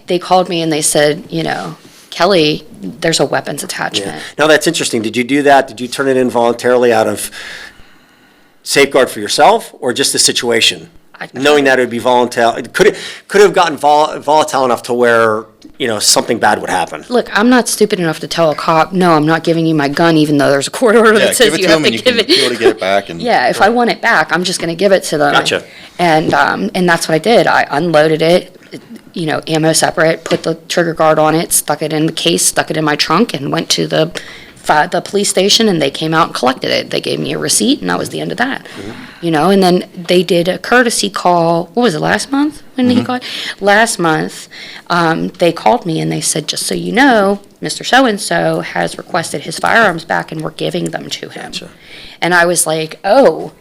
they called me and they said, Kelly, there's a weapons attachment. Yeah. Now, that's interesting. Did you do that? Did you turn it in voluntarily out of safeguard for yourself or just the situation? Knowing that it would be volatile, could it have gotten volatile enough to where something bad would happen? Look, I'm not stupid enough to tell a cop, no, I'm not giving you my gun, even though there's a court order that says you have to give it. Be able to get it back. And Yeah, if I want it back, I'm just going to give it to them. Gotcha. And that's what I did. I unloaded it, ammo separate, put the trigger guard on it, stuck it in the case, stuck it in my trunk, and went to the police station, and they came out and collected it. They gave me a receipt, and that was the end of that. And then they did a courtesy call. What was it, last month? When he called? Last month, they called me and they said, just so you know, Mr. So-and-so has requested his firearms back, and we're giving them to him. Gotcha. And I was like, oh,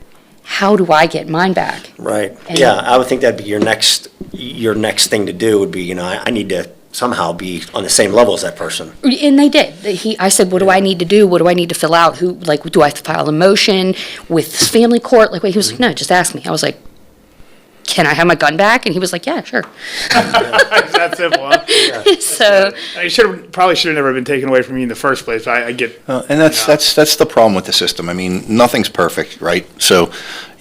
how do I get mine back? Right. And- Yeah, I would think that'd be your next thing to do would be, I need to somehow be on the same level as that person. And they did. I said, what do I need to do? What do I need to fill out? Do I file a motion with family court? He was like, no, just ask me. I was like, can I have my gun back? And he was like, yeah, sure. It's that simple, huh? So, I probably should have never been taken away from you in the first place, but I get. And that's the problem with the system. I mean, nothing's perfect, right? So,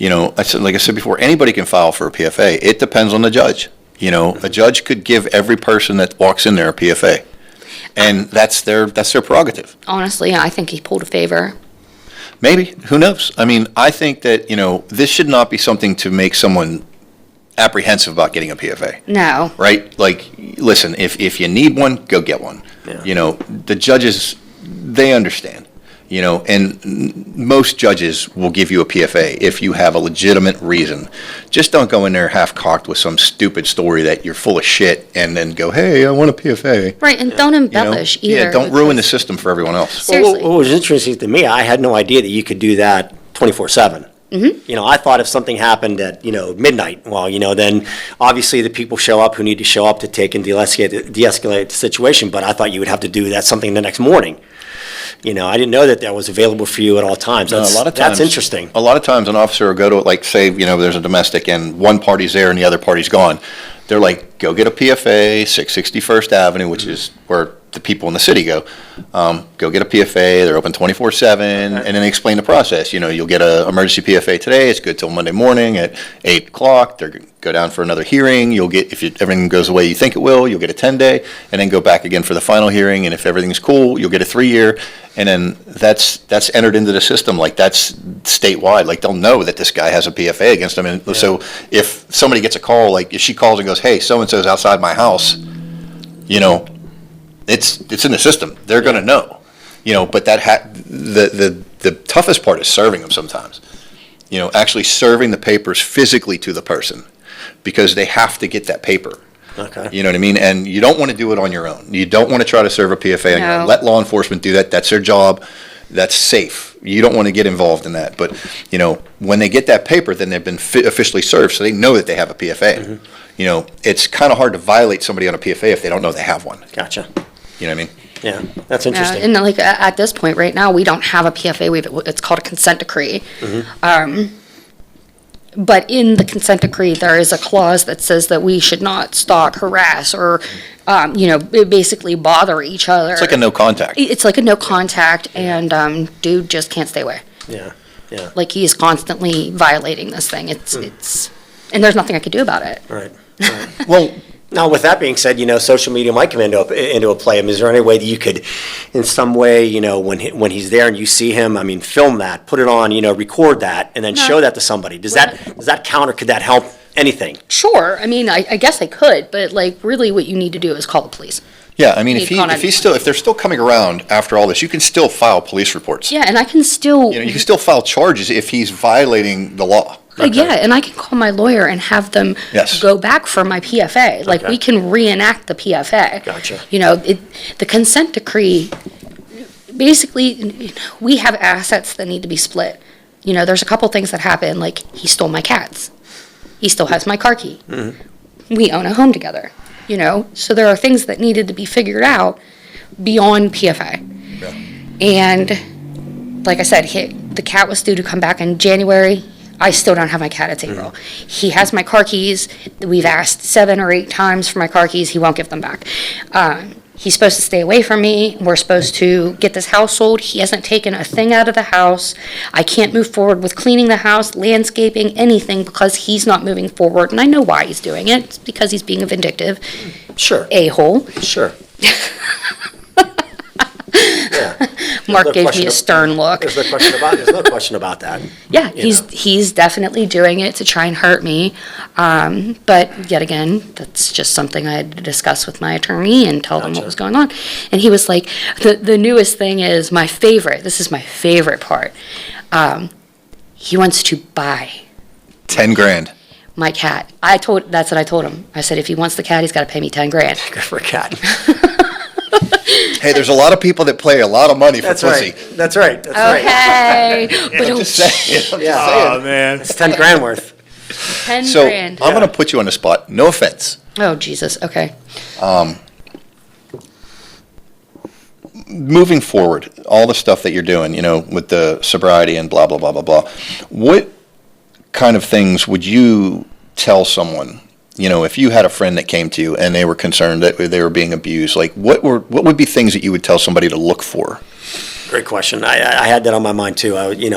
like I said before, anybody can file for a PFA. It depends on the judge. A judge could give every person that walks in there a PFA, and that's their prerogative. honestly, I think he pulled a favor. Maybe, who knows? I mean, I think that this should not be something to make someone apprehensive about getting a PFA. No. Right? Like, listen, if you need one, go get one. Yeah. The judges, they understand. And most judges will give you a PFA if you have a legitimate reason. Just don't go in there half-cocked with some stupid story that you're full of shit and then go, hey, I want a PFA. Right, and don't embellish either. Yeah, don't ruin the system for everyone else. Seriously. What was interesting to me, I had no idea that you could do that 24/7. I thought if something happened at, midnight, then obviously the people show up who need to show up to take and de-escalate the situation, but I thought you would have to do that something the next morning. I didn't know that was available for you at all times. A lot of times, that's interesting. A lot of times an officer will go to, say, there's a domestic and one party's there and the other party's gone. They're like, go get a PFA, 661st Avenue, which is where the people in the city go. Go get a PFA, they're open 24/7, and then they explain the process. You'll get an emergency PFA today, it's good till Monday morning at 8 o'clock, they're going to go down for another hearing, you'll get, if everything goes the way you think it will, you'll get a 10-day, and then go back again for the final hearing, and if everything's cool, you'll get a 3-year, and then that's entered into the system, that's statewide, they'll know that this guy has a PFA against him, and so if somebody gets a call, if she calls and goes, hey, so-and-so's outside my house, it's in the system. They're going to know, But the toughest part is serving them sometimes. Actually serving the papers physically to the person, because they have to get that paper. Okay. You know what I mean? And you don't want to do it on your own. You don't want to try to serve a PFA on your own. No. Let law enforcement do that. That's their job. That's safe. You don't want to get involved in that. But when they get that paper, then they've been officially served, so they know that they have a PFA. It's kind of hard to violate somebody on a PFA if they don't know they have one. Gotcha. You know what I mean? Yeah, that's interesting. And at this point right now, we don't have a PFA. It's called a consent decree. But in the consent decree, there is a clause that says that we should not stalk, harass, or basically bother each other. It's like a no contact. It's like a no contact, and dude just can't stay away. Yeah, yeah. He is constantly violating this thing. It's and there's nothing I could do about it. Right. Well, Now, with that being said, social media might come into a play. I mean, is there any way that you could, in some way, when he's there and you see him, I mean, film that, put it on, record that, and then show that to somebody? Does that count, or could that help anything? Sure. I mean, I guess I could, but really what you need to do is call the police. Yeah, I mean, Need to call if they're still coming around after all this, you can still file police reports. Yeah, and I can still. You can still file charges if he's violating the law. Yeah, and I can call my lawyer and have them go back for my PFA. Like, we can reenact the PFA. Gotcha. The consent decree, basically, we have assets that need to be split. There's a couple things that happen, like he stole my cats. He still has my car key. Mm-hmm. We own a home together, So there are things that needed to be figured out beyond PFA. Yeah. And like I said, the cat was due to come back in January. I still don't have my cat at April. Mm-hmm. He has my car keys. We've asked 7 or 8 times for my car keys. He won't give them back. He's supposed to stay away from me. We're supposed to get this house sold. He hasn't taken a thing out of the house. I can't move forward with cleaning the house, landscaping, anything, because he's not moving forward. And I know why he's doing it. It's because he's being a vindictive a-hole. Sure. Yeah. Mark gave me a stern look. There's no question about that. Yeah, he's definitely doing it to try and hurt me. But yet again, that's just something I had to discuss with my attorney and tell them what was going on. And he was like, the newest thing is this is my favorite part. He wants to buy $10,000. my cat. That's what I told him. I said, if he wants the cat, he's got to pay me $10,000. Good for a cat. Hey, there's a lot of people that pay a lot of money for That's pussy. right. That's right. Okay. I'm just saying. Oh, man. It's $10,000 worth. $10,000. So I'm going to put you on the spot. No offense. Oh, Jesus. Okay. Moving forward, all the stuff that you're doing, with the sobriety and blah, blah, blah, blah, blah. What kind of things would you tell someone, if you had a friend that came to you and they were concerned that they were being abused, like what would be things that you would tell somebody to look for? Great question. I had that on my mind too. What's a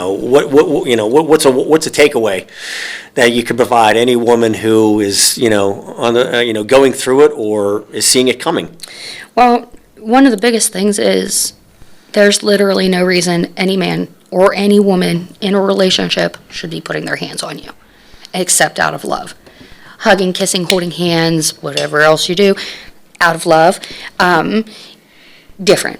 takeaway that you could provide any woman who is going through it or is seeing it coming? Well, one of the biggest things is there's literally no reason any man or any woman in a relationship should be putting their hands on you, except out of love. Hugging, kissing, holding hands, whatever else you do, out of love, different.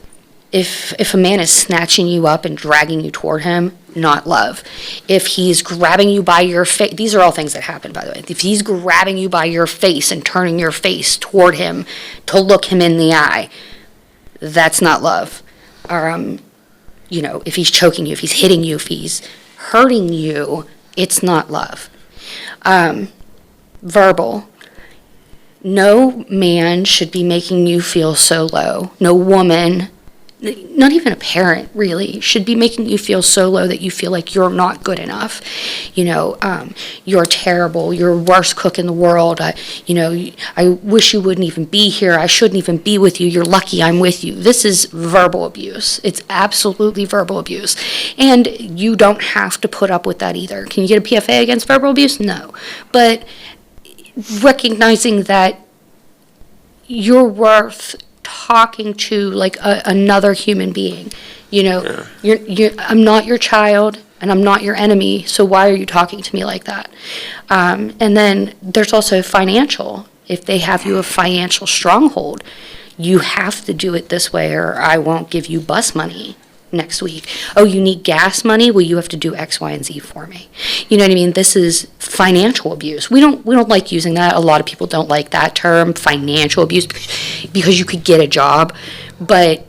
If a man is snatching you up and dragging you toward him, not love. If he's grabbing you by your face, these are all things that happen, by the way. If he's grabbing you by your face and turning your face toward him to look him in the eye, that's not love. Or, if he's choking you, if he's hitting you, if he's hurting you, it's not love. Verbal. No man should be making you feel so low. No woman, not even a parent really, should be making you feel so low that you feel like you're not good enough. You're terrible. You're worst cook in the world. I wish you wouldn't even be here. I shouldn't even be with you. You're lucky I'm with you. This is verbal abuse. It's absolutely verbal abuse. And you don't have to put up with that either. Can you get a PFA against verbal abuse? No. But recognizing that you're worth talking to like another human being. I'm not your child and I'm not your enemy, so why are you talking to me like that? And then there's also financial. If they have you a financial stronghold, you have to do it this way or I won't give you bus money next week. Oh, you need gas money? Well, you have to do X, Y, and Z for me. You know what I mean? This is financial abuse. We don't like using that. A lot of people don't like that term, financial abuse, because you could get a job. But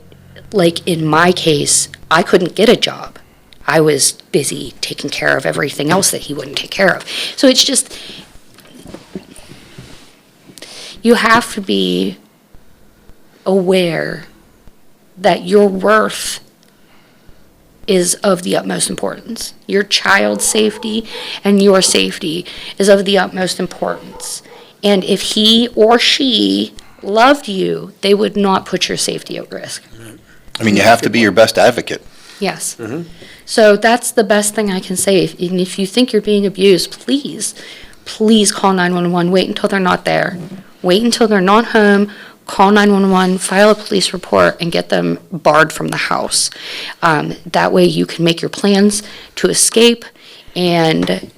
like in my case, I couldn't get a job. I was busy taking care of everything else that he wouldn't take care of. So it's just, you have to be aware that your worth is of the utmost importance. Your child's safety and your safety is of the utmost importance. And if he or she loved you, they would not put your safety at risk. I mean, you have to be your best advocate. Yes. Mm-hmm. So that's the best thing I can say. If you think you're being abused, please call 911. Wait until they're not there. Wait until they're not home, call 911, file a police report, and get them barred from the house. That way you can make your plans to escape and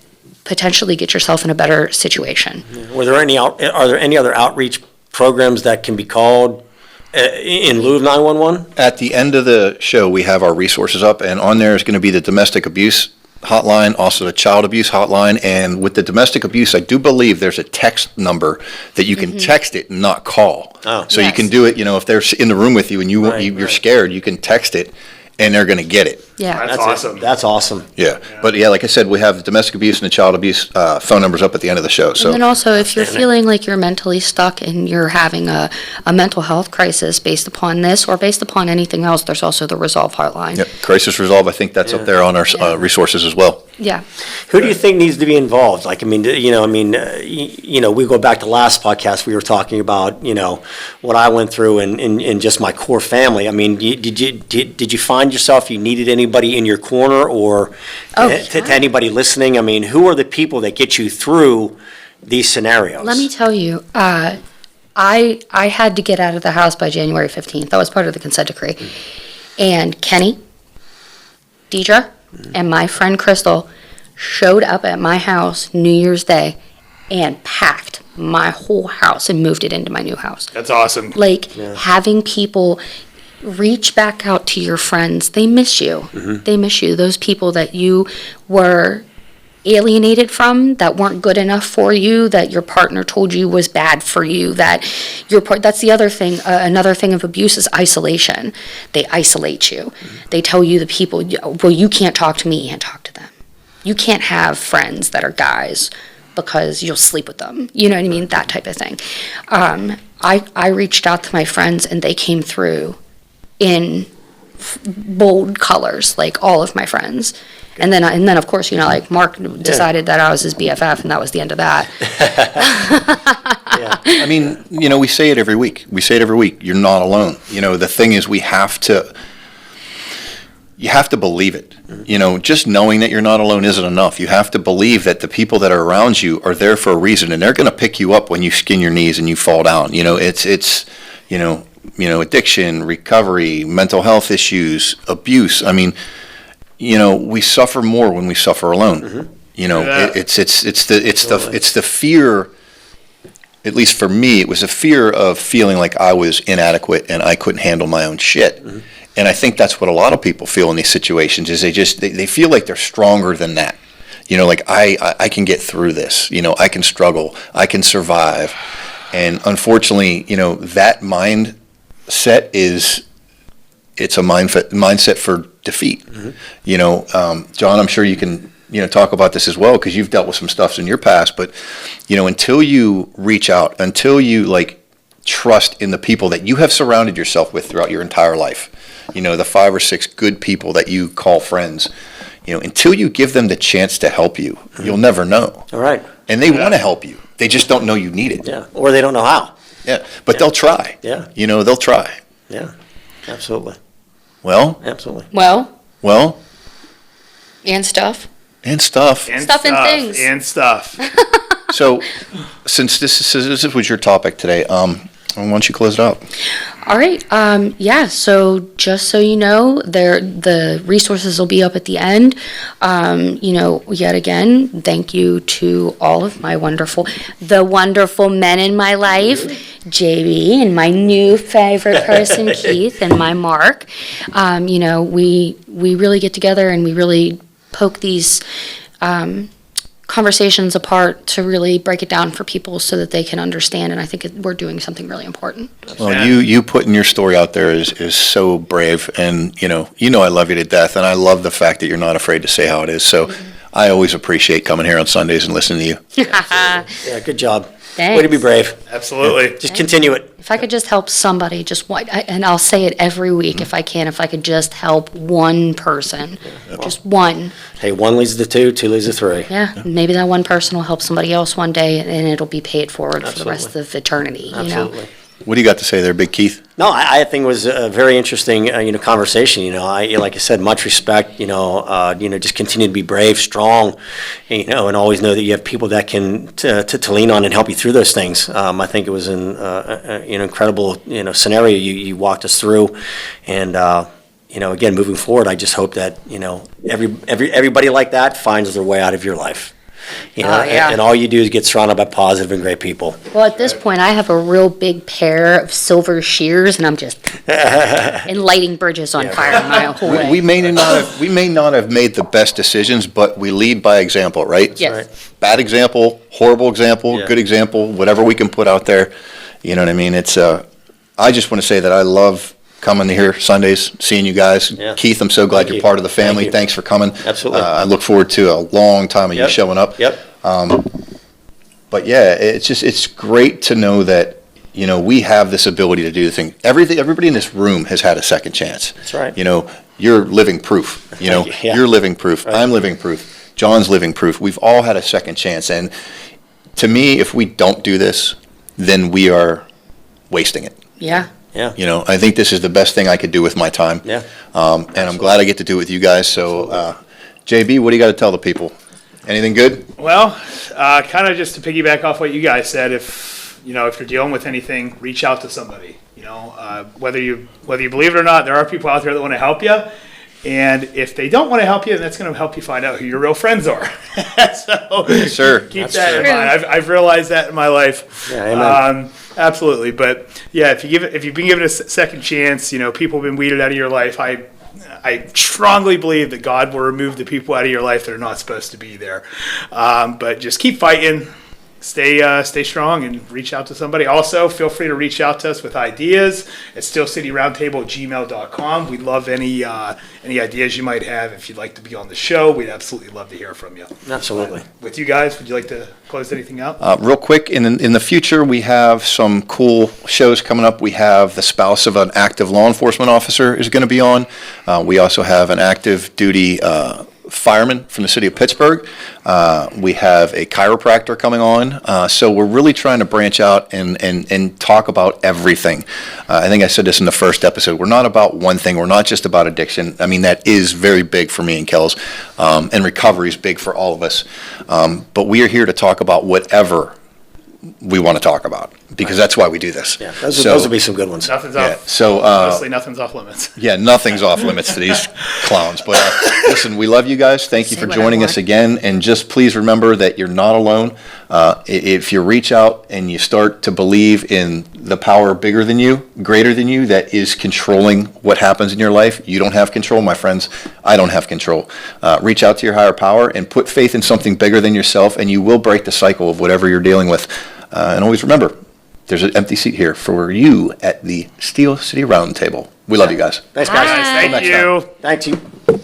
potentially get yourself in a better situation. Are there any other outreach programs that can be called in lieu of 911? At the end of the show, we have our resources up, and on there is going to be the domestic abuse hotline, also the child abuse hotline, and with the domestic abuse, I do believe there's a text number that you can text it and not call. Oh. So you Yes. can do it, if they're in the room with you and Right, you're right. scared, you can text it, and they're going to get it. Yeah. That's awesome. That's awesome. Yeah, but yeah, like I said, we have the domestic abuse and the child abuse phone numbers up at the end of the show, And so. then also, if you're feeling like you're mentally stuck and you're having a mental health crisis based upon this or based upon anything else, there's also the Resolve hotline. Yep, Crisis Resolve, I think that's up there on our Yeah. resources as well. Yeah. Who do you think needs to be involved? Like, we go back to last podcast, we were talking about, what I went through in just my core family. I mean, did you find yourself, you needed anybody in your corner or to anybody listening? I mean, who are the people that get you through these scenarios? Let me tell you, I had to get out of the house by January 15th. That was part of the consent decree. And Kenny, Deidre, and my friend Crystal showed up at my house New Year's Day and packed my whole house and moved it into my new house. That's awesome. Like having people reach back out to your friends. They miss you. They miss you. Those people that you were alienated from, that weren't good enough for you, that your partner told you was bad for you, that that's the other thing. Another thing of abuse is isolation. They isolate you. They tell you, the people, well, you can't talk to me, you can't talk to them. You can't have friends that are guys because you'll sleep with them. You know what I mean? That type of thing. I reached out to my friends and they came through in bold colors, like all of my friends. And then of course, like Mark decided that I was his BFF, and that was the end of that. I mean, we say it every week. You're not alone. The thing is, you have to believe it. Just knowing that you're not alone isn't enough. You have to believe that the people that are around you are there for a reason, and they're going to pick you up when you skin your knees and you fall down. It's addiction, recovery, mental health issues, abuse. I mean, we suffer more when we suffer alone. It's the fear. At least for me, it was a fear of feeling like I was inadequate and I couldn't handle my own shit. And I think that's what a lot of people feel in these situations, is they feel like they're stronger than that. Like I can get through this. I can struggle. I can survive. And unfortunately, that mindset it's a mindset for defeat. John, I'm sure you can talk about this as well, because you've dealt with some stuff in your past. But until you reach out, until you trust in the people that you have surrounded yourself with throughout your entire life, the 5 or 6 good people that you call friends, until you give them the chance to help you, you'll never know. All right. And they want to help you. They just don't know you need it. Yeah. Or they don't know how. Yeah. But they'll try. Yeah. They'll try. Yeah. Absolutely. Well, Absolutely. well, And stuff. and stuff. Stuff and things. And stuff. So, since this was your topic today, why don't you close it out? All right. So just so you know, the resources will be up at the end. Yet again, thank you to all of my wonderful men in my life, JB, and my new favorite person, Keith, and my Mark. We really get together and we really poke these conversations apart to really break it down for people so that they can understand, and I think we're doing something really important. Well, you putting your story out there is so brave, and I love you to death, and I love the fact that you're not afraid to say how it is. So I always appreciate coming here on Sundays and listening to you. Yeah, good job. Thanks. Way to be brave. Absolutely. Just continue it. If I could just help somebody, just one, and I'll say it every week if I could just help one person, just one. Hey, 1 leads to 2, 2 leads to 3. Yeah, maybe that one person will help somebody else one day, and it'll be paid forward for the rest Absolutely. of eternity. Absolutely. What do you got to say there, Big Keith? No, I think it was a very interesting, conversation. Like I said, much respect. Just continue to be brave, strong, and always know that you have people that can to lean on and help you through those things. I think it was an incredible, scenario you walked us through, and again, moving forward, I just hope that everybody like that finds their way out of your life. Yeah. And all you do is get surrounded by positive and great people. Well, at this point, I have a real big pair of silver shears, and I'm just and lighting bridges on fire my whole way. We may not have made the best decisions, but we lead by example, right? Yes. Right. Bad example, horrible example, Yeah. good example, whatever we can put out there. You know what I mean? I just want to say that I love coming here Sundays, seeing you guys. Yeah. Keith, I'm so glad Thank you're you. part of the family. Thank you. Thanks for coming. Absolutely. I look forward to a long time of you Yep. showing up. Yep. But yeah, it's great to know that, we have this ability to do the thing. Everybody in this room has had a second chance. That's right. You're living proof. Yeah. You're living proof. Right. I'm living proof. John's living proof. We've all had a second chance. And to me, if we don't do this, then we are wasting it. Yeah. Yeah. I think this is the best thing I could do with my time. Yeah. And I'm glad I get to do it with you guys. So, JB, what do you got to tell the people? Anything good? Well, kind of just to piggyback off what you guys said, if you're dealing with anything, reach out to somebody. Whether you believe it or not, there are people out there that want to help you. And if they don't want to help you, then that's going to help you find out who your real friends are. So Sure. keep That's that in true. mind. I've realized that in my life. Yeah, amen. Absolutely. But yeah, if you've been given a second chance, people have been weeded out of your life. I strongly believe that God will remove the people out of your life that are not supposed to be there. But just keep fighting. Stay strong and reach out to somebody. Also, feel free to reach out to us with ideas at steelcityroundtable@gmail.com. We'd love any ideas you might have. If you'd like to be on the show, we'd absolutely love to hear from you. Absolutely. With you guys, would you like to close anything out? Real quick, in the future, we have some cool shows coming up. We have the spouse of an active law enforcement officer is going to be on. We also have an active duty fireman from the city of Pittsburgh. We have a chiropractor coming on. So we're really trying to branch out and talk about everything. I think I said this in the first episode. We're not about one thing. We're not just about addiction. I mean, that is very big for me and Kells, and recovery is big for all of us. But we are here to talk about whatever we want to talk about, because that's why we do this. Yeah, those will be some good ones. Nothing's Yeah, off. so Honestly, nothing's off limits. yeah, nothing's off limits to these clowns. But listen, we love you guys. Thank you Say for what I joining want. us again. And just please remember that you're not alone. If you reach out and you start to believe in the power bigger than you, greater than you, that is controlling what happens in your life, you don't have control, my friends. I don't have control. Reach out to your higher power and put faith in something bigger than yourself, and you will break the cycle of whatever you're dealing with. And always remember, there's an empty seat here for you at the Steel City Roundtable. We love you guys. Thanks, guys. Bye. Thank next you. Thank you.